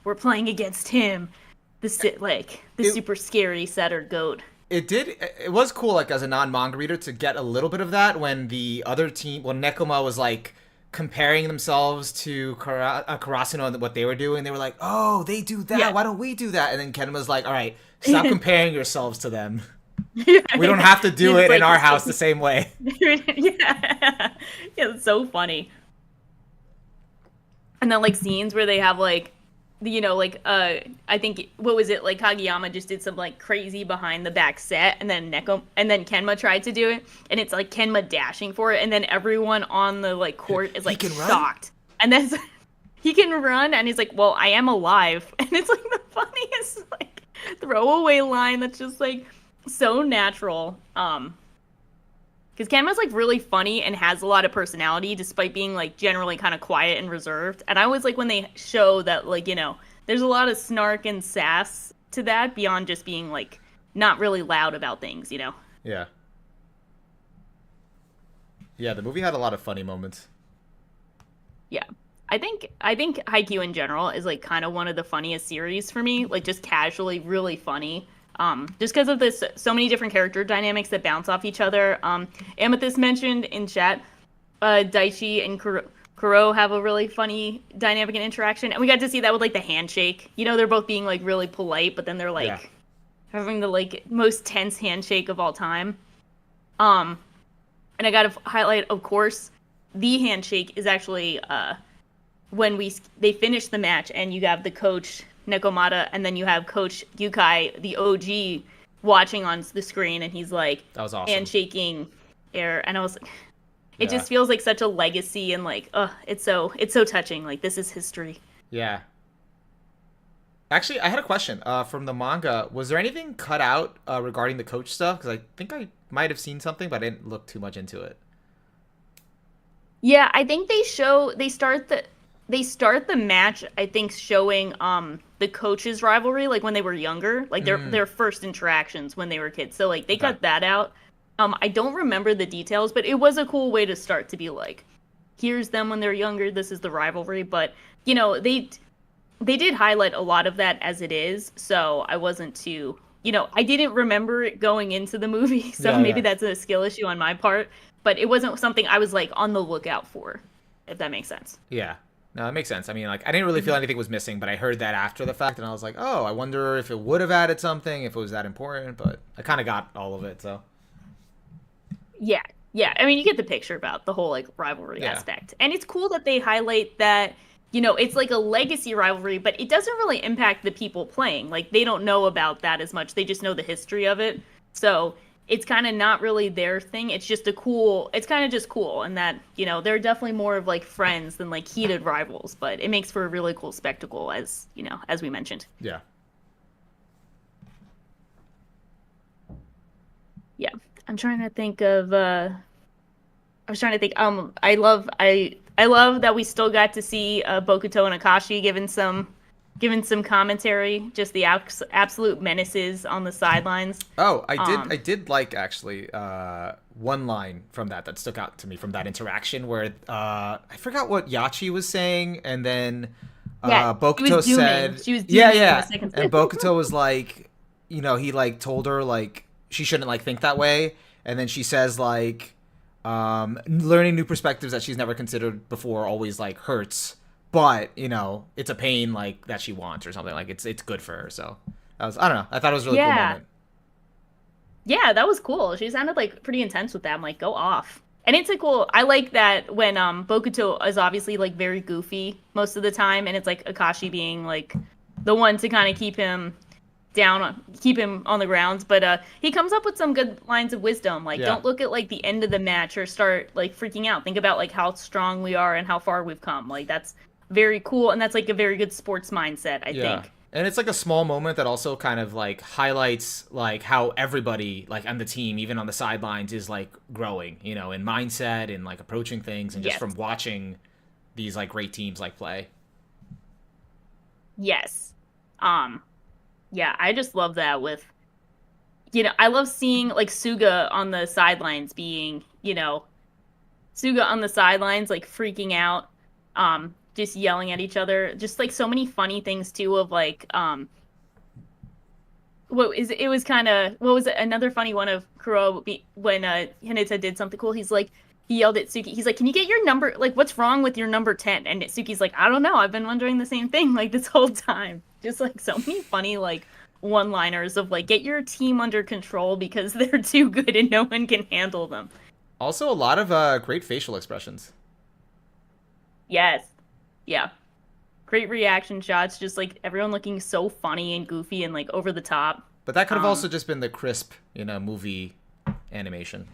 we're playing against him, the super scary setter GOAT. It was cool, like, as a non-manga reader, to get a little bit of that when the other team, when Nekoma was, like, comparing themselves to Karasuno and what they were doing. They were like, oh, they do that, why don't we do that? And then Ken was like, all right, stop comparing yourselves to them. We don't have to do it in our house the same way. Yeah, it's so funny. And then, like, scenes where they have, like, I think, what was it, like, Kageyama just did some, like, crazy behind the back set, and then Kenma tried to do it, and it's like Kenma dashing for it, and then everyone on the, like, court is, like, shocked. And then he can run, and he's like, well, I am alive. And it's, like, the funniest, like, throwaway line that's just, like, so natural. Because Kenma's, like, really funny and has a lot of personality, despite being, like, generally kind of quiet and reserved. And I always like when they show that, like, there's a lot of snark and sass to that, beyond just being, like, not really loud about things, Yeah. Yeah, the movie had a lot of funny moments. Yeah. I think Haikyuu in general is, like, kind of one of the funniest series for me, like, just casually really funny. Just because of so many different character dynamics that bounce off each other. Amethyst mentioned in chat, Daichi and Kuro have a really funny dynamic and interaction, and we got to see that with like the handshake. You know, they're both being like really polite, but then they're like having the like most tense handshake of all time. And I got to highlight, of course, the handshake is actually when they finish the match, and you have the coach Nekoma, and then you have Coach Yukai, the OG, watching on the screen, and he's like, that was awesome, handshaking air, and I was like, it just feels like such a legacy, and like, it's so touching. Like, this is history. Yeah. Actually, I had a question from the manga. Was there anything cut out regarding the coach stuff? Because I think I might have seen something, but I didn't look too much into it. Yeah, I think they start the match, I think, showing the coaches' rivalry, like when they were younger, like their first interactions when they were kids. So like they cut that out. I don't remember the details, but it was a cool way to start, to be like, here's them when they're younger, this is the rivalry. But, you know, they did highlight a lot of that as it is, so I wasn't too, you know, I didn't remember it going into the movie, so maybe that's a skill issue on my part, but it wasn't something I was like on the lookout for, if that makes sense. Yeah. No, that makes sense. I mean, like, I didn't really feel anything was missing, but I heard that after the fact, and I was like, oh, I wonder if it would have added something, if it was that important, but I kind of got all of it, so. Yeah. I mean, you get the picture about the whole, like, rivalry aspect. And it's cool that they highlight that, you know, it's like a legacy rivalry, but it doesn't really impact the people playing. Like, they don't know about that as much. They just know the history of it. So it's kind of not really their thing. It's just it's kind of just cool. And that, you know, they're definitely more of, like, friends than, like, heated rivals. But it makes for a really cool spectacle, as, you know, as we mentioned. Yeah. Yeah. I'm trying to think of I love that we still got to see Bokuto and Akashi given some commentary, just the absolute menaces on the sidelines. Oh, I did like, actually, one line from that stuck out to me from that interaction where I forgot what Yachi was saying, and then Bokuto said, she was dooming and Bokuto was like, you know, he like told her like she shouldn't like think that way, and then she says like learning new perspectives that she's never considered before always like hurts, but you know, it's a pain like that she wants or something, like it's good for her. So I don't know, I thought it was a really cool moment. Yeah, that was cool. She sounded like pretty intense with that. I'm like, go off. And it's a cool, I like that when Bokuto is obviously like very goofy most of the time, and it's like Akashi being like the one to kind of keep him on the grounds, but he comes up with some good lines of wisdom, like don't look at like the end of the match or start like freaking out. Think about like how strong we are and how far we've come. Like that's very cool, and that's like a very good sports mindset, I think. And it's like a small moment that also kind of like highlights like how everybody like on the team, even on the sidelines, is like growing, you know, in mindset and like approaching things, and just from watching these like great teams like play. Yes. Yeah, I just love that with, you know, I love seeing, like, Suga on the sidelines being, you know, like, freaking out, just yelling at each other. Just, like, so many funny things, too, of, like, what was it? Another funny one of Kuro, when Hinata did something cool, he yelled at Suki, he's like, can you get your number, like, what's wrong with your number 10? And Suki's like, I don't know, I've been wondering the same thing, like, this whole time. Just, like, so many funny, like, one-liners of, like, get your team under control because they're too good and no one can handle them. Also, a lot of great facial expressions. Yes. Yeah. Great reaction shots, just, like, everyone looking so funny and goofy and, like, over the top. But that could have also just been the crisp, you know, movie animation.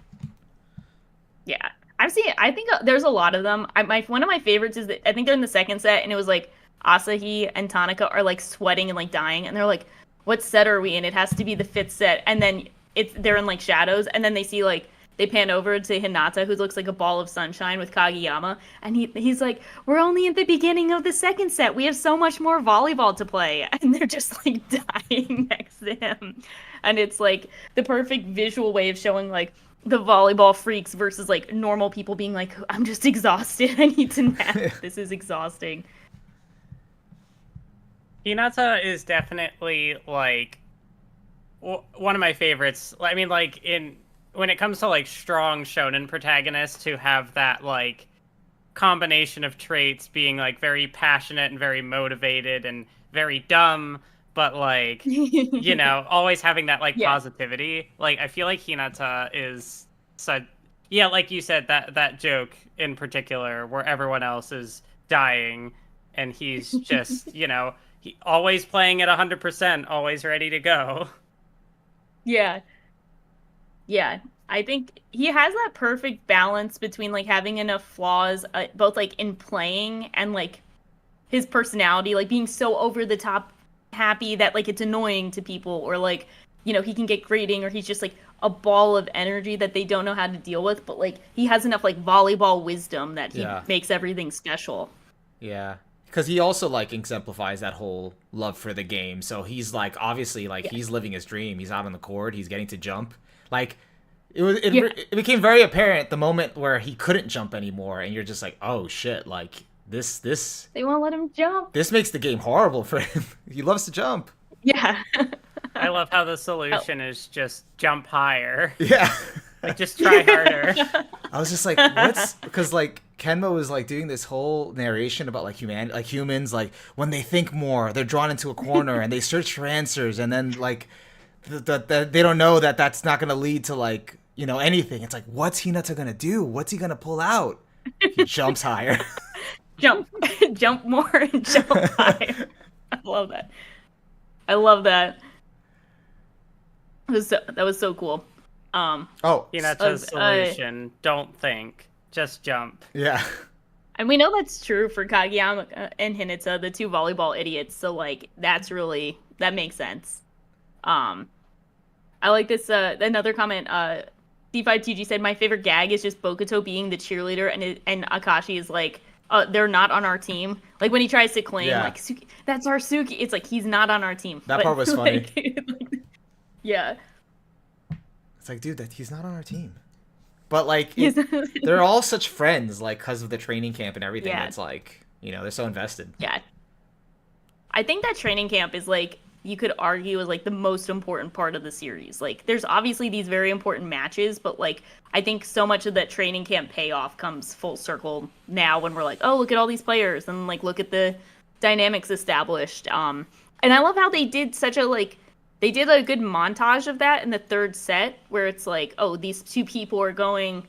Yeah. I think there's a lot of them. One of my favorites is that I think they're in the second set, and it was, like, Asahi and Tanaka are like sweating and like dying, and they're like, what set are we in? It has to be the 5th set. And then they're in like shadows, and then they see like they pan over to Hinata, who looks like a ball of sunshine with Kageyama, and he's like, we're only at the beginning of the 2nd set, we have so much more volleyball to play. And they're just like dying next to him, and it's like the perfect visual way of showing like the volleyball freaks versus like normal people being like, I'm just exhausted, I need to nap, this is exhausting. Hinata is definitely, like, one of my favorites. I mean, like, when it comes to, like, strong shonen protagonists who have that, like, combination of traits being like very passionate and very motivated and very dumb, but like you know, always having that like Yeah. positivity. Like I feel like Hinata is such, yeah, like you said, that joke in particular where everyone else is dying and he's just, you know, he always playing at 100%, always ready to go. Yeah. Yeah. I think he has that perfect balance between like having enough flaws, both like in playing and like his personality, like being so over the top happy that like it's annoying to people, or like, you know, he can get grating, or he's just like a ball of energy that they don't know how to deal with, but like he has enough like volleyball wisdom that he makes everything special. Yeah. Because he also like exemplifies that whole love for the game. So he's like, obviously, like he's living his dream. He's out on the court. He's getting to jump. Like it became very apparent the moment where he couldn't jump anymore, and you're just like, oh shit, like this They won't let him jump. this makes the game horrible for him. He loves to jump. Yeah. I love how the solution is just jump higher. Yeah. Like just try harder. I was just like, what's, because like Kenma was like doing this whole narration about like humans, like when they think more, they're drawn into a corner and they search for answers, and then like they don't know that that's not going to lead to like, you know, anything. It's like, what's Hinata going to do? What's he going to pull out? He jumps higher. Jump more and jump higher. I love that. I love that. That was so cool. Hinata's solution, don't think, just jump. Yeah. And we know that's true for Kageyama and Hinata, the two volleyball idiots. So like that makes sense. I like this. Another comment. C5TG said, my favorite gag is just Bokuto being the cheerleader, and Akashi is like, they're not on our team. Like when he tries to claim, like, Suki, that's our Suki. It's like, he's not on our team. That part was funny. Yeah. It's like, dude, he's not on our team. But like, they're all such friends, like, because of the training camp and everything. Yeah. It's like, you know, they're so invested. Yeah. I think that training camp is like, you could argue is like the most important part of the series. Like there's obviously these very important matches, but like I think so much of that training camp payoff comes full circle now when we're like, oh, look at all these players, and like look at the dynamics established. And I love how they did they did a good montage of that in the third set where it's like, oh, these two people are going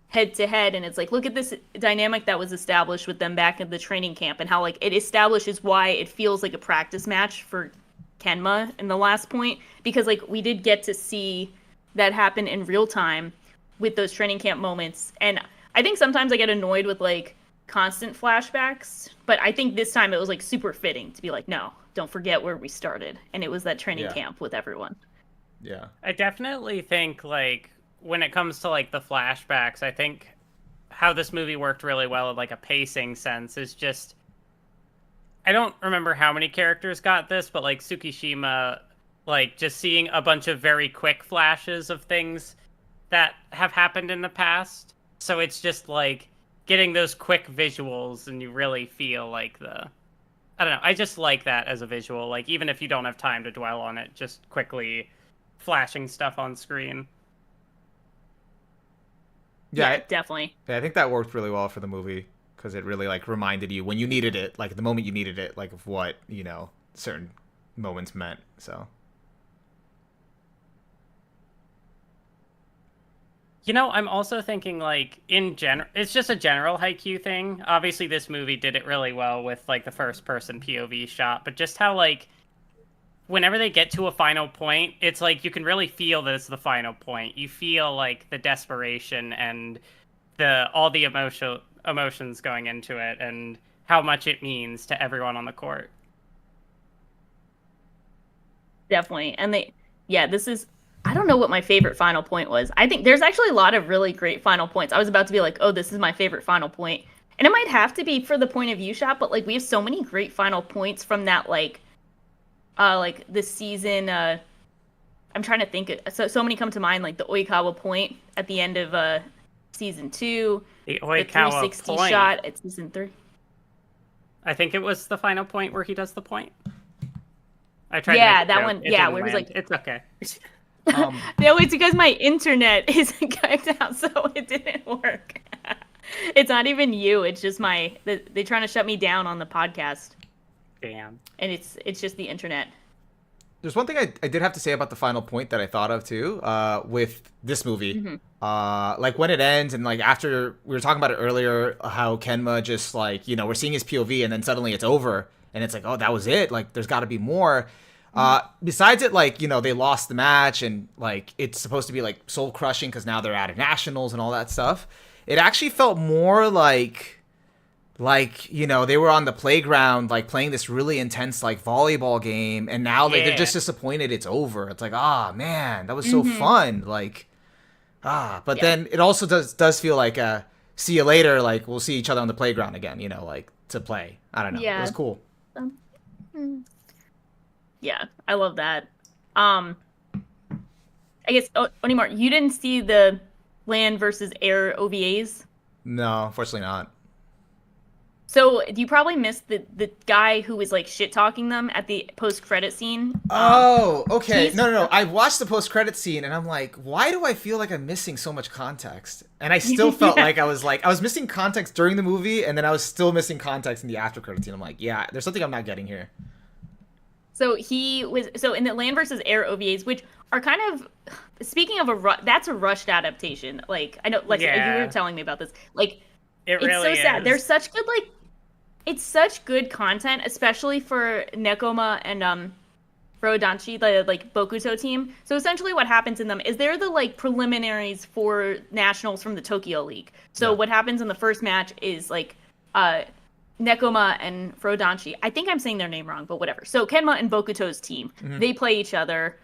head to head, and it's like, look at this dynamic that was established with them back at the training camp, and how like it establishes why it feels like a practice match for Kenma in the last point, because like we did get to see that happen in real time with those training camp moments. And I think sometimes I get annoyed with like constant flashbacks, but I think this time it was like super fitting to be like, no, don't forget where we started, and it was that training camp with everyone. Yeah, I definitely think like when it comes to like the flashbacks, I think how this movie worked really well in like a pacing sense is just, I don't remember how many characters got this, but like Tsukishima, like just seeing a bunch of very quick flashes of things that have happened in the past. So it's just like getting those quick visuals, and you really feel like I don't know, I just like that as a visual. Like even if you don't have time to dwell on it, just quickly flashing stuff on screen. Yeah, definitely. Yeah, I think that worked really well for the movie, because it really like reminded you when you needed it, like the moment you needed it, like of what, you know, certain moments meant. So, you know, I'm also thinking like in general, it's just a general Haikyuu thing. Obviously this movie did it really well with like the first person POV shot, but just how like whenever they get to a final point, it's like you can really feel that it's the final point. You feel like the desperation and all the emotions going into it, and how much it means to everyone on the court. Definitely. And this is, I don't know what my favorite final point was. I think there's actually a lot of really great final points. I was about to be like, oh, this is my favorite final point. And it might have to be for the point of view shot, but like we have so many great final points from that like this season. I'm trying to think. So many come to mind, like the Oikawa point at the end of season 2. The Oikawa 360 point shot at season 3. I think it was the final point where he does the point. I tried. Yeah, to make that a one. joke. It Yeah, didn't where he's land. like, it's okay. No, it's because my internet isn't connected out, so it didn't work. It's not even you. It's just they're trying to shut me down on the podcast, Damn. and it's just the internet. There's one thing I did have to say about the final point that I thought of too, with this movie. Like when it ends and like after we were talking about it earlier, how Kenma just like, we're seeing his POV and then suddenly it's over and it's like, oh, that was it. Like there's got to be more. Besides it, like, they lost the match and like it's supposed to be like soul crushing because now they're out of nationals and all that stuff. It actually felt more like they were on the playground like playing this really intense like volleyball game and now like they're just disappointed it's over. It's like, man, that was so fun. Like but then it also does feel like see you later, like we'll see each other on the playground again, like to play. I don't know. It was cool. Yeah, I love that. I guess Onimar, you didn't see the land versus air OVAs? No, unfortunately not. So you probably missed the guy who was like shit talking them at the post credit scene. Oh, okay. No. I watched the post credit scene and I'm like, why do I feel like I'm missing so much context? And I still felt like I was missing context during the movie and then I was still missing context in the after credit scene. I'm like, yeah, there's something I'm not getting here. So in the land versus air OVAs, which are kind of, speaking of that's a rushed adaptation. Like I know, like you were telling me about this. Like it's really so sad. There's such good it's such good content, especially for Nekoma and Furodanshi, the like Bokuto team. So essentially, what happens in them is they're the like preliminaries for nationals from the Tokyo League. So what happens in the first match is like Nekoma and Furodanshi. I think I'm saying their name wrong, but whatever. So Kenma and Bokuto's team, they play each other.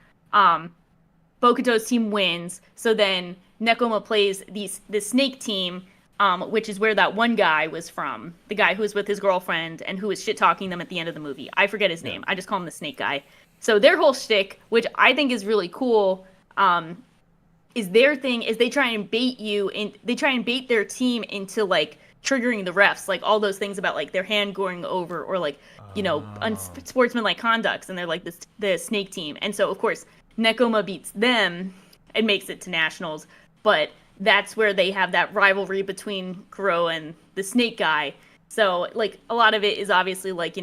Bokuto's team wins. So then Nekoma plays the Snake team, which is where that one guy was from. The guy who was with his girlfriend and who was shit-talking them at the end of the movie. I forget his name. I just call him the Snake guy. So their whole shtick, which I think is really cool, is their thing is they try and bait their team into like triggering the refs, like all those things about like their hand going over or like unsportsmanlike conducts, and they're like the Snake team. And so of course Nekoma beats them and makes it to nationals, but that's where they have that rivalry between Kuro and the Snake guy. So like a lot of it is obviously like,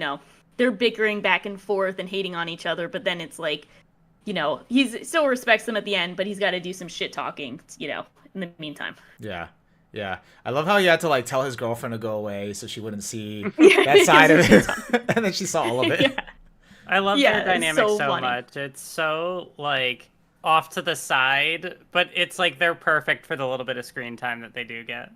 they're bickering back and forth and hating on each other, but then it's like, he still respects them at the end, but he's got to do some shit talking, in the meantime. Yeah. Yeah. I love how he had to like tell his girlfriend to go away so she wouldn't see that side of it. And then she saw all of it. Yeah. I love their dynamic so much. It's so like off to the side, but it's like they're perfect for the little bit of screen time that they do get.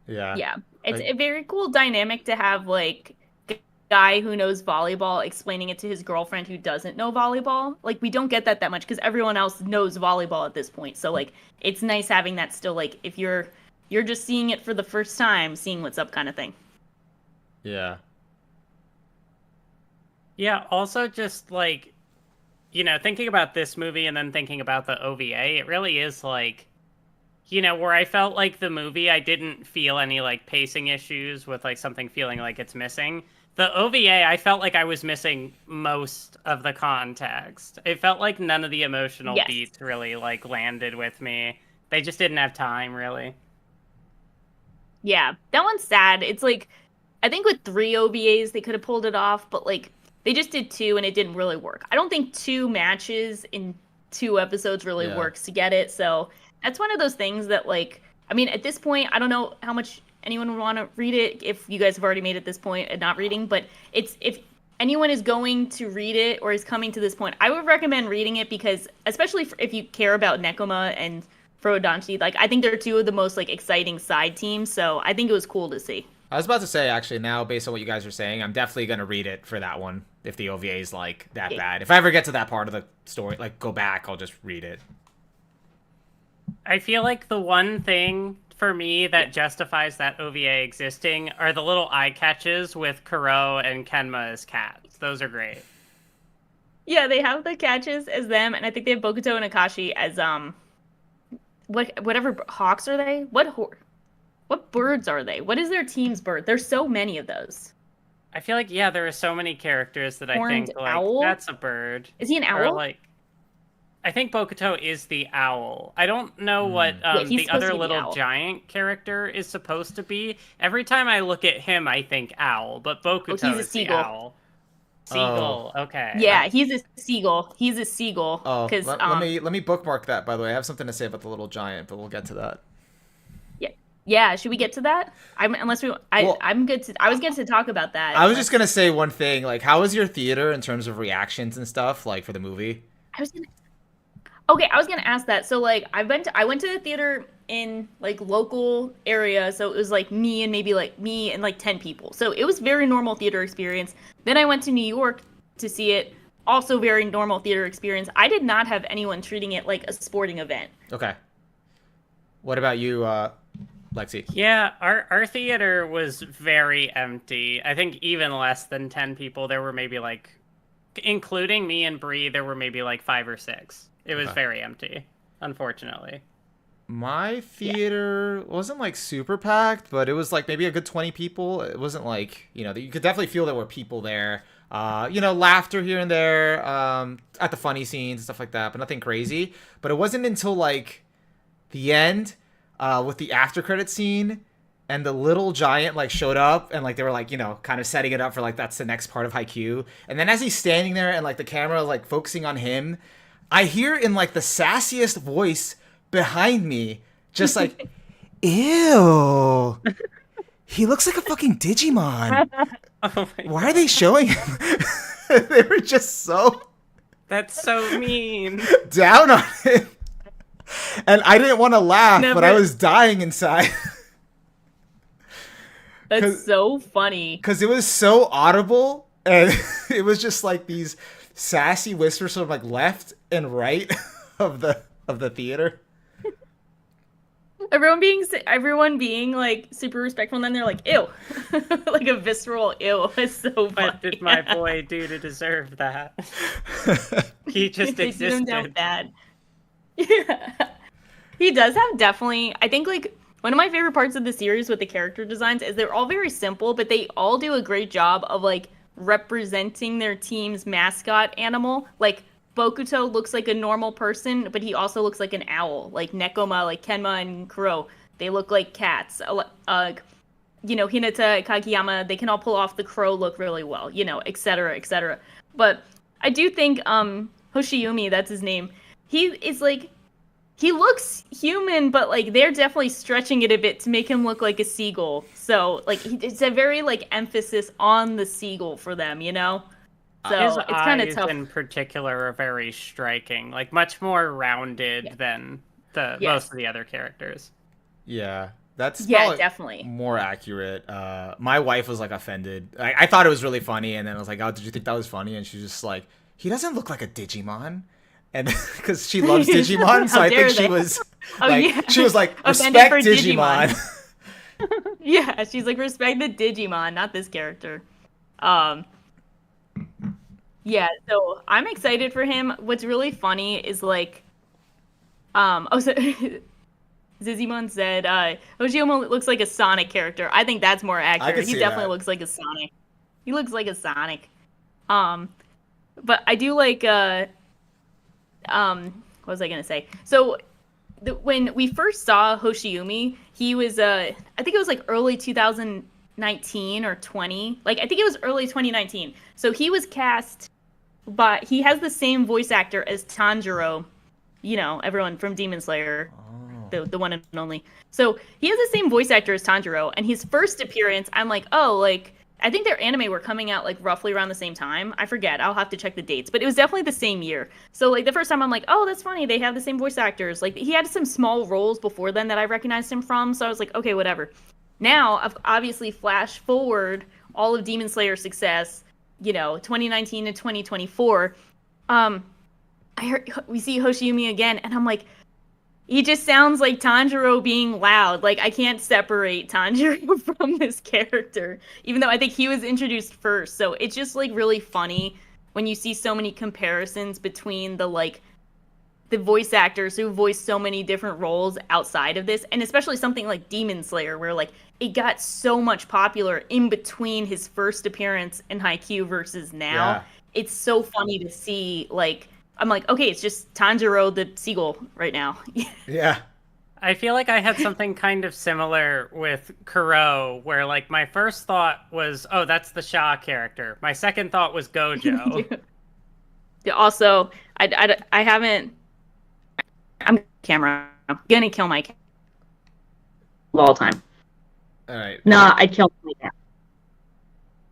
Yeah. Yeah. It's a very cool dynamic to have like a guy who knows volleyball explaining it to his girlfriend who doesn't know volleyball. Like we don't get that much because everyone else knows volleyball at this point. So like it's nice having that still, like if you're just seeing it for the first time, seeing what's up kind of thing. Yeah. Yeah, also just like, thinking about this movie and then thinking about the OVA, it really is like, where I felt like the movie, I didn't feel any like pacing issues with like something feeling like it's missing. The OVA, I felt like I was missing most of the context. It felt like none of the emotional beats really like landed with me. They just didn't have time, really. Yeah, that one's sad. It's like, I think with 3 OVAs, they could have pulled it off, but like, they just did 2 and it didn't really work. I don't think 2 matches in 2 episodes really works to get it. So that's one of those things that like, I mean, at this point, I don't know how much anyone would want to read it if you guys have already made it this point and not reading, but if anyone is going to read it or is coming to this point, I would recommend reading it because especially if you care about Nekoma and Furodanshi, like I think they're 2 of the most like exciting side teams. So I think it was cool to see. I was about to say, actually, now, based on what you guys are saying, I'm definitely going to read it for that one, if the OVA is, like, that bad. If I ever get to that part of the story, like, go back, I'll just read it. I feel like the one thing, for me, that justifies that OVA existing are the little eye catches with Kuro and Kenma as cats. Those are great. Yeah, they have the catches as them, and I think they have Bokuto and Akashi as, whatever hawks are they? What birds are they? What is their team's bird? There's so many of those. I feel like, there are so many characters that I think, like, owl? that's a bird. Is he an owl? Or, like, I think Bokuto is the owl. I don't know what he's the supposed other to be the little owl. giant character is supposed to be. Every time I look at him, I think owl, but Bokuto he's a is the seagull. owl. Seagull, okay. Yeah, he's a seagull. He's a seagull. Oh, Because let me bookmark that. By the way, I have something to say about the little giant, but we'll get to that. yeah. Should we get to that? I'm good to. I was good to talk about that. I was just gonna say one thing. Like, how was your theater in terms of reactions and stuff, like for the movie? I was gonna ask that. So like I went to the theater in like local area, so it was like me and like 10 people. So it was very normal theater experience. Then I went to New York to see it, also very normal theater experience. I did not have anyone treating it like a sporting event. Okay. What about you, Lexi? Yeah, our theater was very empty. I think even less than 10 people. There were maybe like, including me and Bree, there were maybe like 5 or 6. It was very empty, unfortunately. My theater wasn't like super packed, but it was like maybe a good 20 people. It wasn't like, you could definitely feel there were people there. Laughter here and there, at the funny scenes and stuff like that, but nothing crazy. But it wasn't until like the end, with the after credit scene and the little giant like showed up and like they were like, kind of setting it up for like that's the next part of Haikyuu. And then as he's standing there and like the camera like focusing on him, I hear in like the sassiest voice behind me, just like, ew, he looks like a fucking Digimon. Oh my Why are they showing him? They were just so That's so mean. down on him. And I didn't want to laugh, but I Never- was dying inside. That's so funny. Because it was so audible, and it was just like these sassy whispers from like left and right of the theater. Everyone being like super respectful, and then they're like, "Ew," like a visceral "ew." It's so funny. What did my boy do to deserve that? He just They did him down existed. bad. Yeah. He does have definitely. I think like one of my favorite parts of the series with the character designs is they're all very simple, but they all do a great job of like representing their team's mascot animal. Like Bokuto looks like a normal person, but he also looks like an owl. Like Nekoma, like Kenma and Kuro, they look like cats. Hinata, Kageyama, they can all pull off the crow look really well, et cetera, et cetera. But I do think Hoshiyumi, that's his name, he looks human, but like they're definitely stretching it a bit to make him look like a seagull. So like it's a very like emphasis on the seagull for them, So His it's kind of eyes tough. in particular are very striking, like much more rounded than most of the other characters. Yeah, that's Yeah, probably definitely. more accurate. My wife was like offended. I thought it was really funny, and then I was like, "Oh, did you think that was funny?" And she's just like, "He doesn't look like a Digimon." And because she loves Digimon, so How I think dare she they. was Oh, like, yeah. she was like, Offended respect for Digimon. Yeah, she's like, respect the Digimon, not this character. Yeah, so I'm excited for him. What's really funny is like, so Zizimon said, Hojiomo looks like a Sonic character. I think that's more accurate. He see definitely that. looks like a Sonic. He looks like a Sonic. But I do like, what was I gonna say? So when we first saw Hoshiyumi, he was I think it was like early 2019 or 20. Like I think it was early 2019. So he was cast, but he has the same voice actor as Tanjiro. Everyone from Demon Slayer, the one and only. So he has the same voice actor as Tanjiro, and his first appearance, I'm like, oh, like I think their anime were coming out like roughly around the same time. I forget. I'll have to check the dates, but it was definitely the same year. So like the first time I'm like, oh, that's funny. They have the same voice actors. Like he had some small roles before then that I recognized him from. So I was like, okay, whatever. Now I've obviously flashed forward all of Demon Slayer's success, 2019 to 2024. We see Hoshiyumi again, and I'm like, he just sounds like Tanjiro being loud. Like, I can't separate Tanjiro from this character, even though I think he was introduced first. So it's just, like, really funny when you see so many comparisons between the voice actors who voice so many different roles outside of this, and especially something like Demon Slayer, where, like, it got so much popular in between his first appearance in Haikyuu versus now. Yeah. It's so funny to see, like, I'm like, okay, it's just Tanjiro the seagull right now. Yeah. I feel like I had something kind of similar with Kuro, where like my first thought was, oh, that's the Shaw character. My second thought was Gojo. Yeah, also, I haven't. I'm camera. I'm gonna kill my camera of all time. All right. Nah, I'd kill my camera.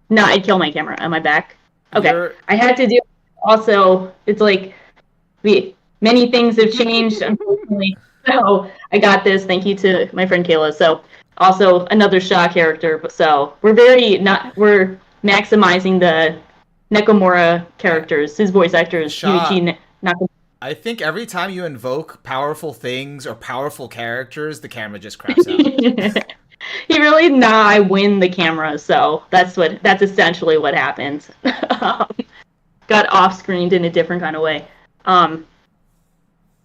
Nah, I'd kill my camera. Am I back? Okay. I had to do. Also, it's like many things have changed, unfortunately. So I got this. Thank you to my friend Kayla. So also another Shaw character. So we're maximizing the Nekomura characters. His voice actor is Shaw. Yuichi Nakamura. I think every time you invoke powerful things or powerful characters, the camera just craps out. He really I win the camera. So that's essentially what happens. Got off-screened in a different kind of way.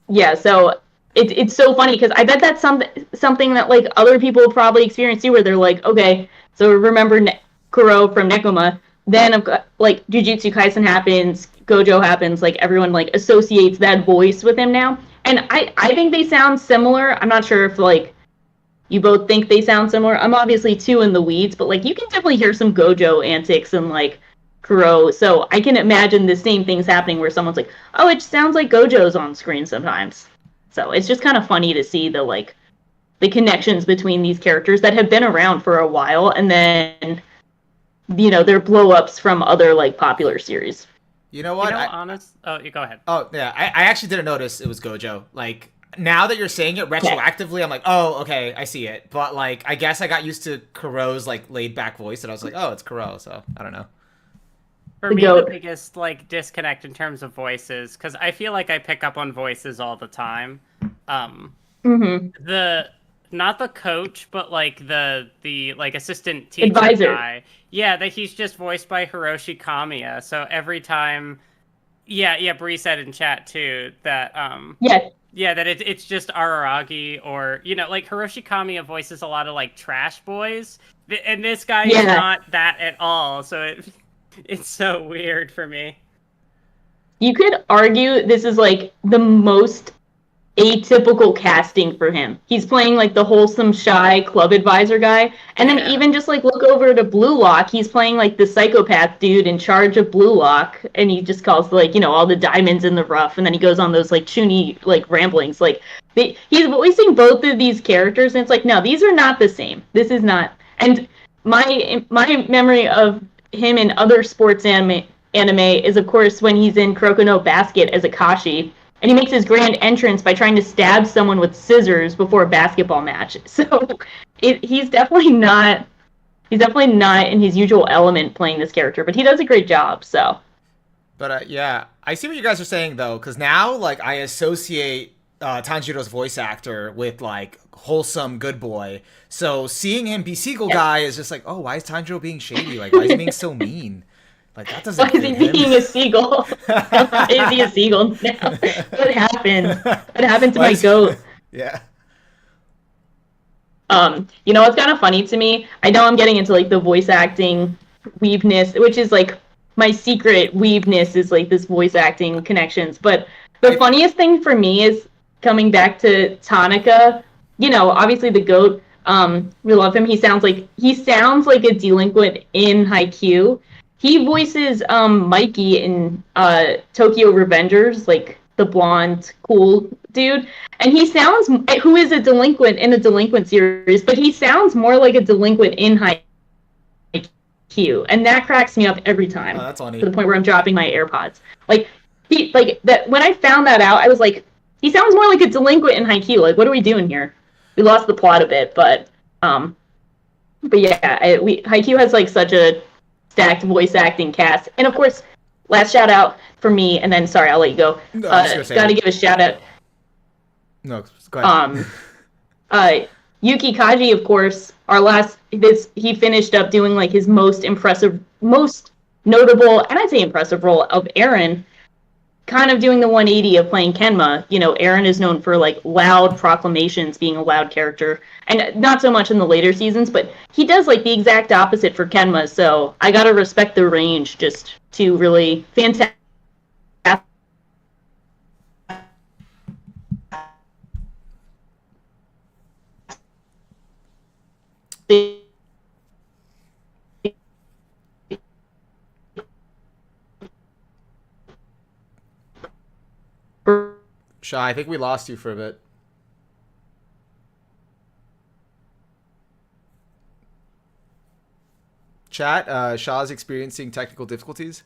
Yeah, so it's so funny because I bet that's something that like other people probably experience too, where they're like, okay, so remember Kuro from Nekoma, then like Jujutsu Kaisen happens, Gojo happens, like everyone like associates that voice with him now, and I think they sound similar. I'm not sure if like you both think they sound similar. I'm obviously too in the weeds, but like you can definitely hear some Gojo antics and like Kuro, so I can imagine the same things happening where someone's like, oh, it sounds like Gojo's on screen sometimes. So it's just kind of funny to see the connections between these characters that have been around for a while, and then their blow-ups from other like popular series. You know what? You go ahead. Oh yeah, I actually didn't notice it was Gojo. Like now that you're saying it retroactively, I'm like, oh okay, I see it. But like I guess I got used to Kuro's like laid-back voice, and I was like, oh, it's Kuro. So I don't know. For me, the biggest like disconnect in terms of voices, because I feel like I pick up on voices all the time. Not the coach, but like the like assistant teacher advisor guy. Yeah, that he's just voiced by Hiroshi Kamiya. So every time, Bree said in chat too that that it's just Araragi, or like Hiroshi Kamiya voices a lot of like trash boys, and this guy is not that at all. So it's so weird for me. You could argue this is like the most atypical casting for him. He's playing like the wholesome, shy club advisor guy, and then even just like look over to Blue Lock, he's playing like the psychopath dude in charge of Blue Lock, and he just calls like all the diamonds in the rough, and then he goes on those like chuny like ramblings. Like he's voicing both of these characters, and it's like, no, these are not the same. This is not. And my memory of him in other sports anime is of course when he's in Kuroko no Basket as Akashi, and he makes his grand entrance by trying to stab someone with scissors before a basketball match. So he's definitely not in his usual element playing this character, but he does a great job. So but I see what you guys are saying though, because now like I associate Tanjiro's voice actor with like wholesome good boy, so seeing him be Seagull guy is just like, oh, why is Tanjiro being shady? Like, why is he being so mean? Like, that doesn't. Why is he being a seagull? Why is he a seagull now? What happened? What happened to my goat? Yeah. It's kind of funny to me. I know I'm getting into like the voice acting weebness, which is like my secret weebness is like this voice acting connections. But the funniest thing for me is coming back to Tanaka. Obviously the goat. We love him. He sounds like a delinquent in Haikyuu. He voices Mikey in Tokyo Revengers, like the blonde, cool dude. And he sounds, who is a delinquent in a delinquent series, but he sounds more like a delinquent in Haikyuu. And that cracks me up every time. Oh, that's funny. To the point where I'm dropping my AirPods. Like that. When I found that out, I was like, he sounds more like a delinquent in Haikyuu. Like, what are we doing here? We lost the plot a bit, but yeah, Haikyuu has like such a stacked voice acting cast, and of course, last shout out for me, and then sorry, I'll let you go. Gotta give a shout out. No, go ahead. Yuki Kaji, of course, he finished up doing like his most notable, and I'd say impressive role of Eren, kind of doing the 180 of playing Kenma. Eren is known for like loud proclamations, being a loud character, and not so much in the later seasons, but he does like the exact opposite for Kenma. So I gotta respect the range, just to really fantastic Shaw, I think we lost you for a bit. Chat, Shaw's experiencing technical difficulties.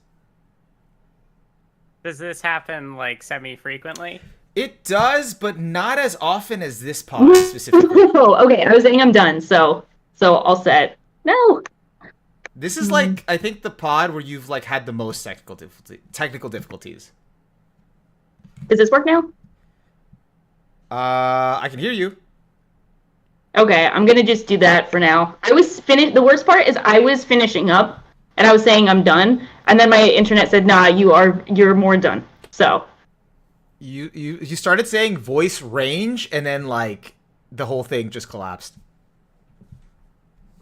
Does this happen like semi-frequently? It does, but not as often as this pod specifically. Oh, okay. I was saying I'm done, so all set. No. This is like, I think, the pod where you've like had the most technical difficulties. Does this work now? I can hear you. Okay, I'm gonna just do that for now. The worst part is I was finishing up, and I was saying I'm done, and then my internet said, "Nah, you're more done." So. You started saying voice range, and then like the whole thing just collapsed.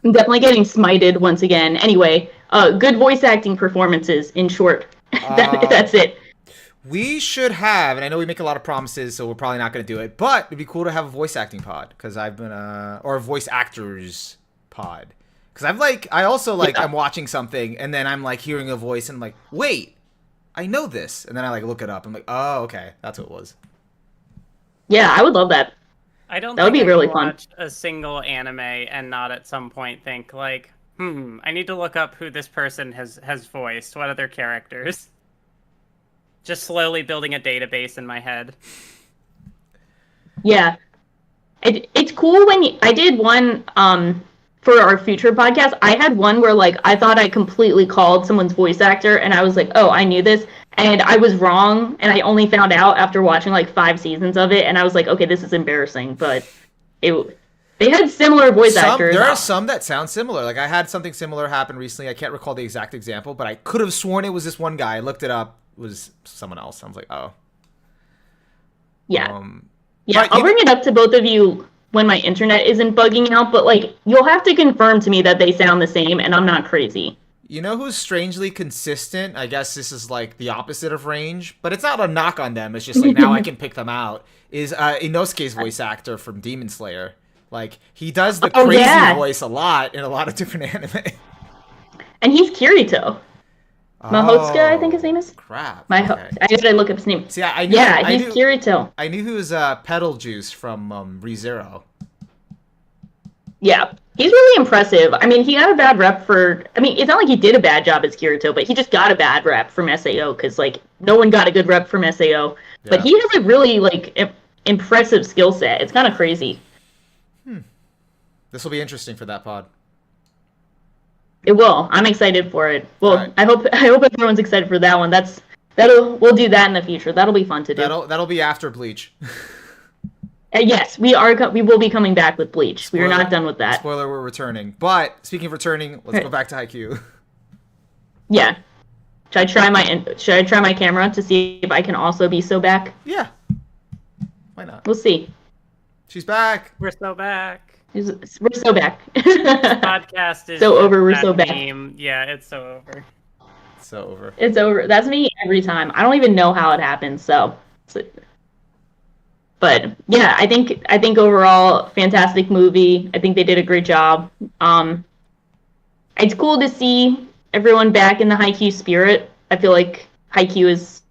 I'm definitely getting smited once again. Anyway, good voice acting performances, in short. That's it. We should have, and I know we make a lot of promises, so we're probably not going to do it, but it'd be cool to have a voice acting pod, because I've been, or a voice actors pod. Because I'm watching something, and then I'm like hearing a voice, and I'm like, wait, I know this. And then I like look it up. I'm like, oh, okay, that's what it was. Yeah, I would love that. I don't That would think be I really can fun. watch a single anime and not at some point think like, I need to look up who this person has voiced. What other characters? Just slowly building a database in my head. Yeah. It's cool when I did one for our future podcast. I had one where like I thought I completely called someone's voice actor, and I was like, oh, I knew this, and I was wrong, and I only found out after watching like 5 seasons of it, and I was like, okay, this is embarrassing, but they had similar voice actors. There are some that sound similar. Like I had something similar happen recently. I can't recall the exact example, but I could have sworn it was this one guy. I looked it up. It was someone else. I was like, oh. Yeah. I'll bring it up to both of you when my internet isn't bugging out, but like you'll have to confirm to me that they sound the same, and I'm not crazy. You know who's strangely consistent? I guess this is like the opposite of range, but it's not a knock on them. It's just like now I can pick them out. Is Inosuke's voice actor from Demon Slayer. Like he does the crazy voice a lot in a lot of different anime. And he's Kirito. Mahotsuka, I think his name is. Crap. I gotta look up his name. See, I knew. Yeah, he's Kirito. I knew he was Petal Juice from ReZero. Yeah, he's really impressive. I mean, he got a bad rep for. I mean, it's not like he did a bad job as Kirito, but he just got a bad rep from SAO because like no one got a good rep from SAO. Yeah. But he has a really like impressive skill set. It's kind of crazy. This will be interesting for that pod. It will. I'm excited for it. Well, right. I hope everyone's excited for that one. We'll do that in the future. That'll be fun to do. That'll be after Bleach. Yes, we will be coming back with Bleach. We are not done with that. Spoiler, we're returning. But speaking of returning, let's go back to Haikyuu. Yeah. Should I try my camera to see if I can also be so back? Yeah. Why not? We'll see. She's back. We're so back. We're so back. This podcast is so over. We're so back. Yeah, it's so over. So over. It's over. That's me every time. I don't even know how it happens. So, but yeah, I think overall fantastic movie. I think they did a great job. It's cool to see everyone back in the Haikyuu spirit. I feel like Haikyuu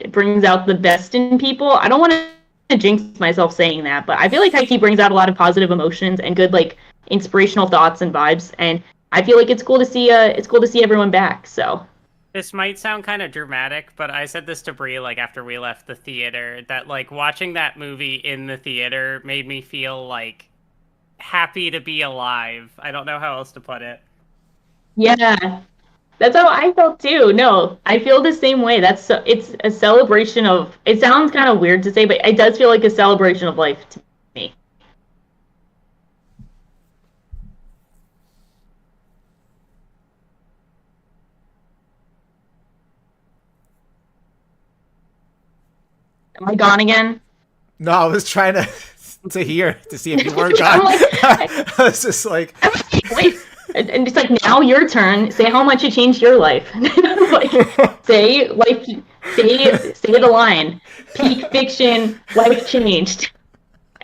it brings out the best in people. I don't want to jinx myself saying that, but I feel like Haikyuu brings out a lot of positive emotions and good like inspirational thoughts and vibes, and I feel like it's cool to see everyone back. So this might sound kind of dramatic, but I said this to Bree like after we left the theater that like watching that movie in the theater made me feel like happy to be alive. I don't know how else to put it. Yeah. That's how I felt too. No, I feel the same way. It's a celebration of. It sounds kind of weird to say, but it does feel like a celebration of life to me. Am I gone again? No, I was trying to hear to see if you weren't gone. I was just like, wait. And it's like, now your turn. Say how much it changed your life. Like, say the line. Peak fiction, life changed.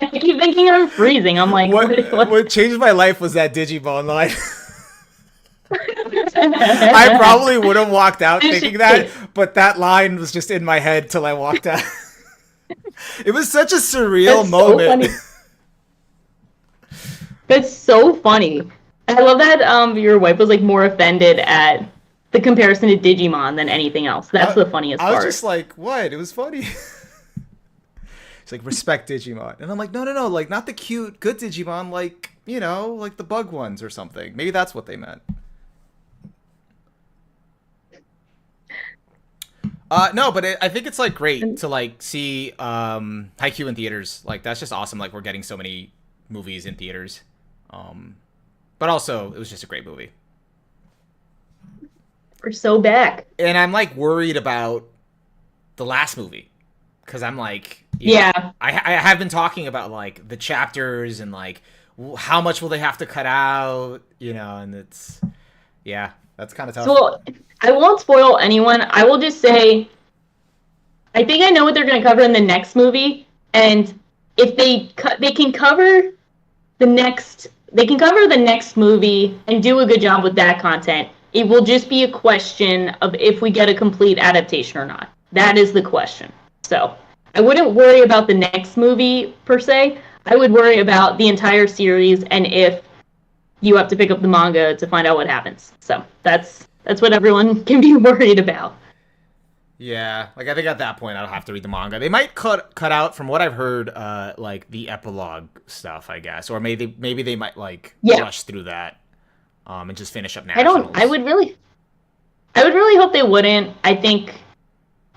I keep thinking I'm freezing. I'm like, what changed my life was that Digimon line. I probably would have walked out thinking that, but that line was just in my head till I walked out. It was such a surreal That's moment. So funny. That's so funny. I love that your wife was like more offended at the comparison to Digimon than anything else. That's the funniest part. I was just like, what? It was funny. It's like, respect Digimon. And I'm like, no, like, not the cute, good Digimon, like, you know, like the bug ones or something. Maybe that's what they meant. No, but I think it's, like, great to, like, see Haikyuu in theaters. Like, that's just awesome. Like, we're getting so many movies in theaters. But also, it was just a great movie. We're so back. And I'm, like, worried about the last movie. Because I'm, like... Yeah. I have been talking about, like, the chapters and, like, how much will they have to cut out, you know, and it's... Yeah, that's kind of tough. So, I won't spoil anyone. I will just say, I think I know what they're going to cover in the next movie, and if they can cover the next movie and do a good job with that content. It will just be a question of if we get a complete adaptation or not. That is the question. So, I wouldn't worry about the next movie per se. I would worry about the entire series and if you have to pick up the manga to find out what happens. So, that's what everyone can be worried about. Yeah, like I think at that point I'll have to read the manga. They might cut out, from what I've heard, like the epilogue stuff, I guess, or maybe they might like rush through that, and just finish up Nationals. I would really hope they wouldn't. I think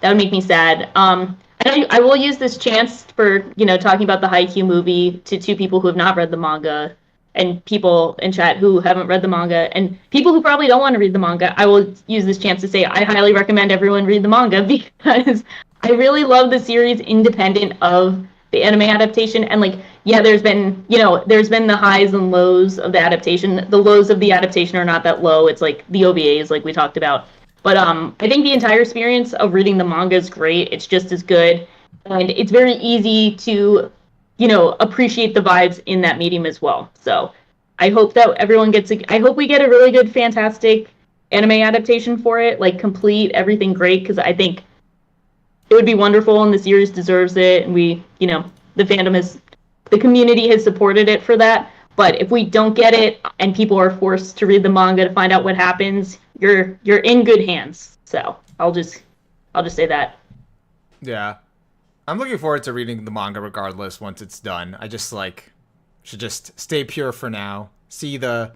that would make me sad. I will use this chance for talking about the Haikyuu movie to two people who have not read the manga. And people in chat who haven't read the manga, and people who probably don't want to read the manga, I will use this chance to say I highly recommend everyone read the manga because I really love the series independent of the anime adaptation. And there's been the highs and lows of the adaptation. The lows of the adaptation are not that low. It's like the OVAs, like we talked about. But I think the entire experience of reading the manga is great. It's just as good, and it's very easy to appreciate the vibes in that medium as well. So I hope that everyone I hope we get a really good, fantastic anime adaptation for it, like complete, everything great, because I think it would be wonderful and the series deserves it. And the community has supported it for that. But if we don't get it and people are forced to read the manga to find out what happens, you're in good hands. So I'll just say that. Yeah. I'm looking forward to reading the manga regardless once it's done. I just should just stay pure for now. Because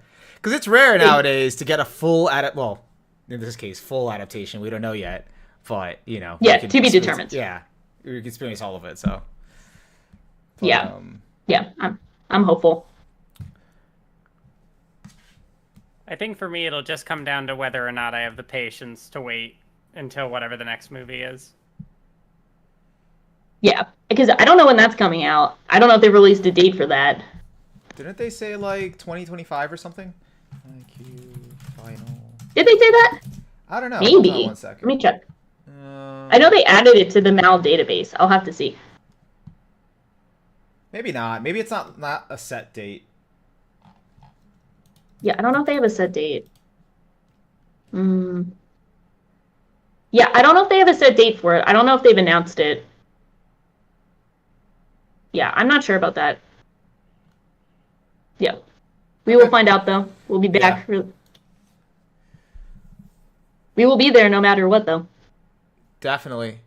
it's rare nowadays to get a full in this case, full adaptation. We don't know yet, but Yeah, to be determined. Yeah, we can experience all of it. So. But, yeah, I'm hopeful. I think for me it'll just come down to whether or not I have the patience to wait until whatever the next movie is. Yeah, because I don't know when that's coming out. I don't know if they released a date for that. Didn't they say 2025 or something? Haikyu final. Did they say that? I don't know. Maybe. Hold on 1 second. Let me check. I know they added it to the MAL database. I'll have to see. Maybe not. Maybe it's not a set date. Yeah, I don't know if they have a set date. Yeah, I don't know if they have a set date for it. I don't know if they've announced it. Yeah, I'm not sure about that. Yeah. We will find out, though. We'll be back. Yeah. We will be there no matter what, though. Definitely.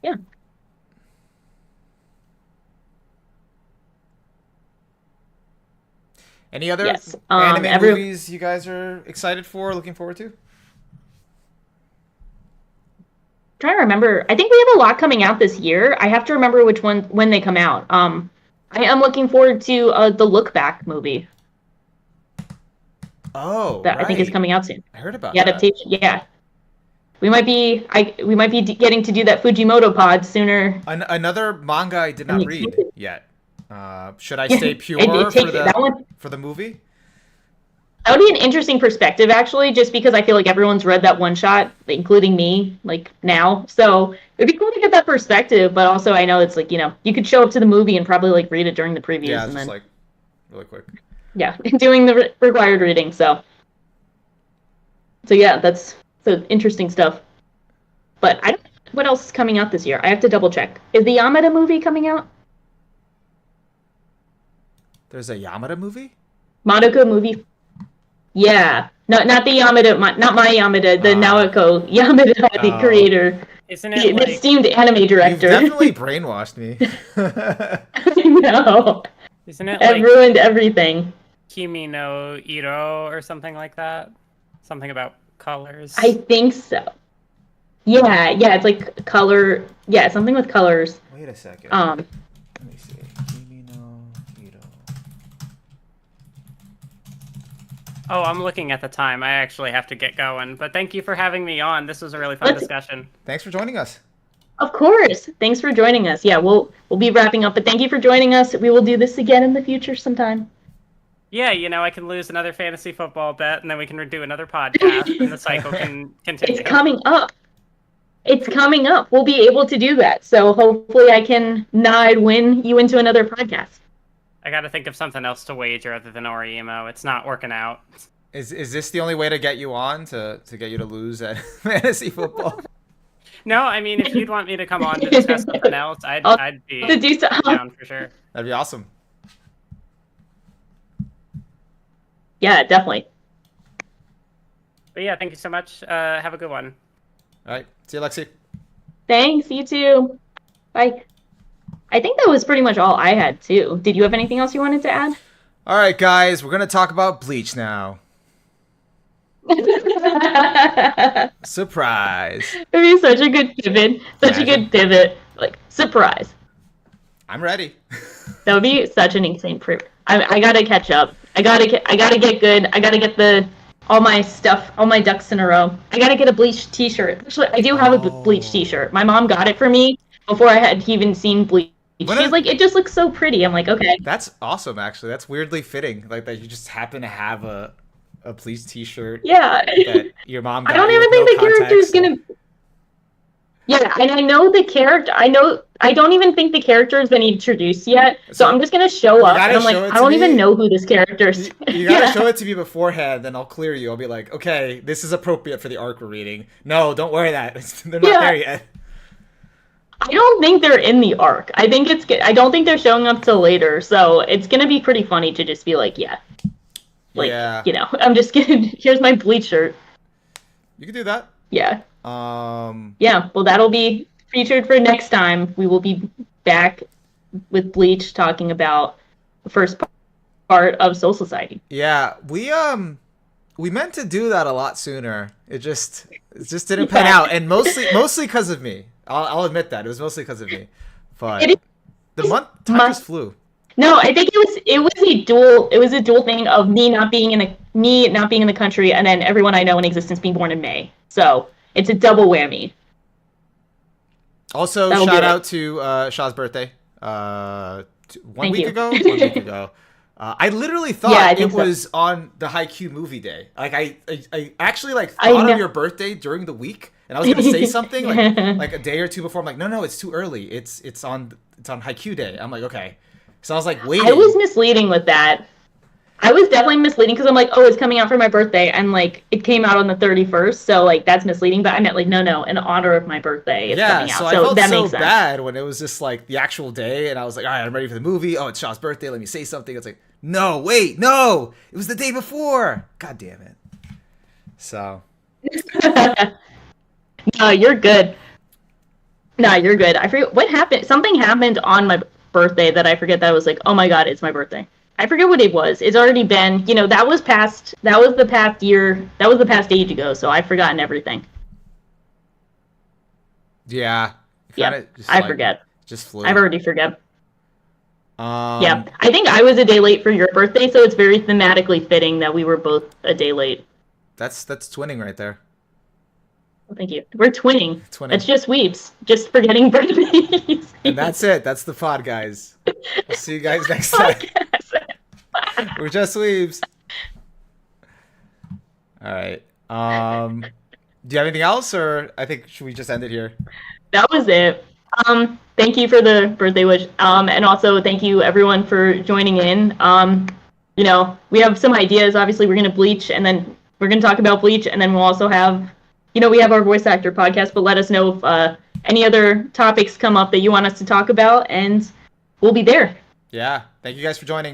Yeah. Any other anime movies you guys are excited for, looking forward to? Trying to remember. I think we have a lot coming out this year. I have to remember which one when they come out. I am looking forward to the Look Back movie. Oh, that I think is coming out soon. I heard about the adaptation. That. Yeah, we might be getting to do that Fujimoto pod sooner. Another manga I did not read yet. Should I stay pure for the movie? That would be an interesting perspective, actually, just because I feel like everyone's read that one shot, including me, now. So it'd be cool to get that perspective, but also I know it's you could show up to the movie and probably read it during the previews. Yeah, and just then, really quick. Yeah, doing the required reading. So yeah, that's interesting stuff. But I don't know what else is coming out this year. I have to double check. Is the Yamada movie coming out? There's a Yamada movie? Madoka movie? Yeah. No, not the Yamada, not my Yamada, the Naoko Yamada, the creator. Isn't it The esteemed anime director. You've definitely brainwashed me. No. Isn't it It like ruined everything. Kimi no Iro or something like that? Something about colors. I think so. Yeah, it's like color. Yeah, something with colors. Wait a second. Um, Let me see. Kimi no Hiro. Oh, I'm looking at the time. I actually have to get going. But thank you for having me on. This was a really fun discussion. Thanks for joining us. Of course. Thanks for joining us. Yeah, we'll be wrapping up, but thank you for joining us. We will do this again in the future sometime. Yeah, I can lose another fantasy football bet, and then we can do another podcast, and the cycle can continue. It's coming up. We'll be able to do that. So hopefully I can win you into another podcast. I got to think of something else to wager other than Orimo. It's not working out. Is this the only way to get you on to get you to lose at fantasy football? No, I mean, if you'd want me to come on to discuss something else, I'd be down for sure. That'd be awesome. Yeah, definitely. But yeah, thank you so much. Have a good one. All right. See you, Lexi. Thanks, you too. Bye. I think that was pretty much all I had too. Did you have anything else you wanted to add? All right, guys. We're going to talk about Bleach now. Surprise. It'd be such a good pivot. Such a good pivot. Like, surprise. I'm ready. That would be such an insane pivot. I gotta catch up. I gotta get good. I gotta get all my stuff, all my ducks in a row. I gotta get a Bleach t-shirt. Actually, I do have a Bleach t-shirt. My mom got it for me before I had even seen Bleach. She's like, it just looks so pretty. I'm like, okay. That's awesome, actually. That's weirdly fitting. Like that you just happen to have a Bleach t-shirt. Yeah. That your mom got. I don't even think the character's gonna. Yeah, and I know the character. I don't even think the character has been introduced yet. So I'm just gonna show up, and I'm like, I don't even know who this character is. You gotta show it to me beforehand, then I'll clear you. I'll be like, okay, this is appropriate for the arc we're reading. No, don't worry that. They're not there yet. I don't think they're in the arc. I don't think they're showing up till later. So it's gonna be pretty funny to just be like, I'm just kidding. Here's my Bleach shirt. You can do that. Yeah. Yeah, well, that'll be featured for next time. We will be back with Bleach talking about the first part of Soul Society. Yeah, we meant to do that a lot sooner. It just didn't pan out, and mostly because of me. I'll admit that it was mostly because of me. But time just flew. No, I think it was a dual thing of me not being in the country, and then everyone I know in existence being born in May. So it's a double whammy. Also, shout out to Shaw's birthday. 1 week ago. 1 week ago. I literally thought it was on the Haikyuu movie day. Like I actually thought of your birthday during the week, and I was gonna say something like a day or two before. I'm like, no, it's too early. It's on Haikyuu day. I'm like, okay. So I was like, waiting. I was misleading with that. I was definitely misleading because I'm like, oh, it's coming out for my birthday, and like it came out on the 31st, so like that's misleading. But I meant like, no, in honor of my birthday, it's coming out. So I felt that so bad when it was just like the actual day, and I was like, all right, I'm ready for the movie. Oh, it's Shaw's birthday. Let me say something. It's like, no, wait, no, it was the day before. God damn it. So. No, you're good. I forget what happened. Something happened on my birthday that I forget that I was like, oh my god, it's my birthday. I forget what it was. It's already been, that was the past year, that was the past age ago, so I've forgotten everything. Yeah. I forget. Just flew. I've already forget. Yeah, I think I was a day late for your birthday, so it's very thematically fitting that we were both a day late. That's twinning right there. Well, thank you. We're twinning. It's just weeps. Just forgetting birthdays. And that's it. That's the pod, guys. We'll see you guys next time. We're just weebs. All right. Do you have anything else, or should we just end it here? That was it. Thank you for the birthday wish. And also thank you everyone for joining in. We have some ideas. Obviously, we're gonna Bleach, and then we're gonna talk about Bleach, and then we'll also have, we have our voice actor podcast, but let us know if any other topics come up that you want us to talk about, and we'll be there. Yeah. Thank you guys for joining.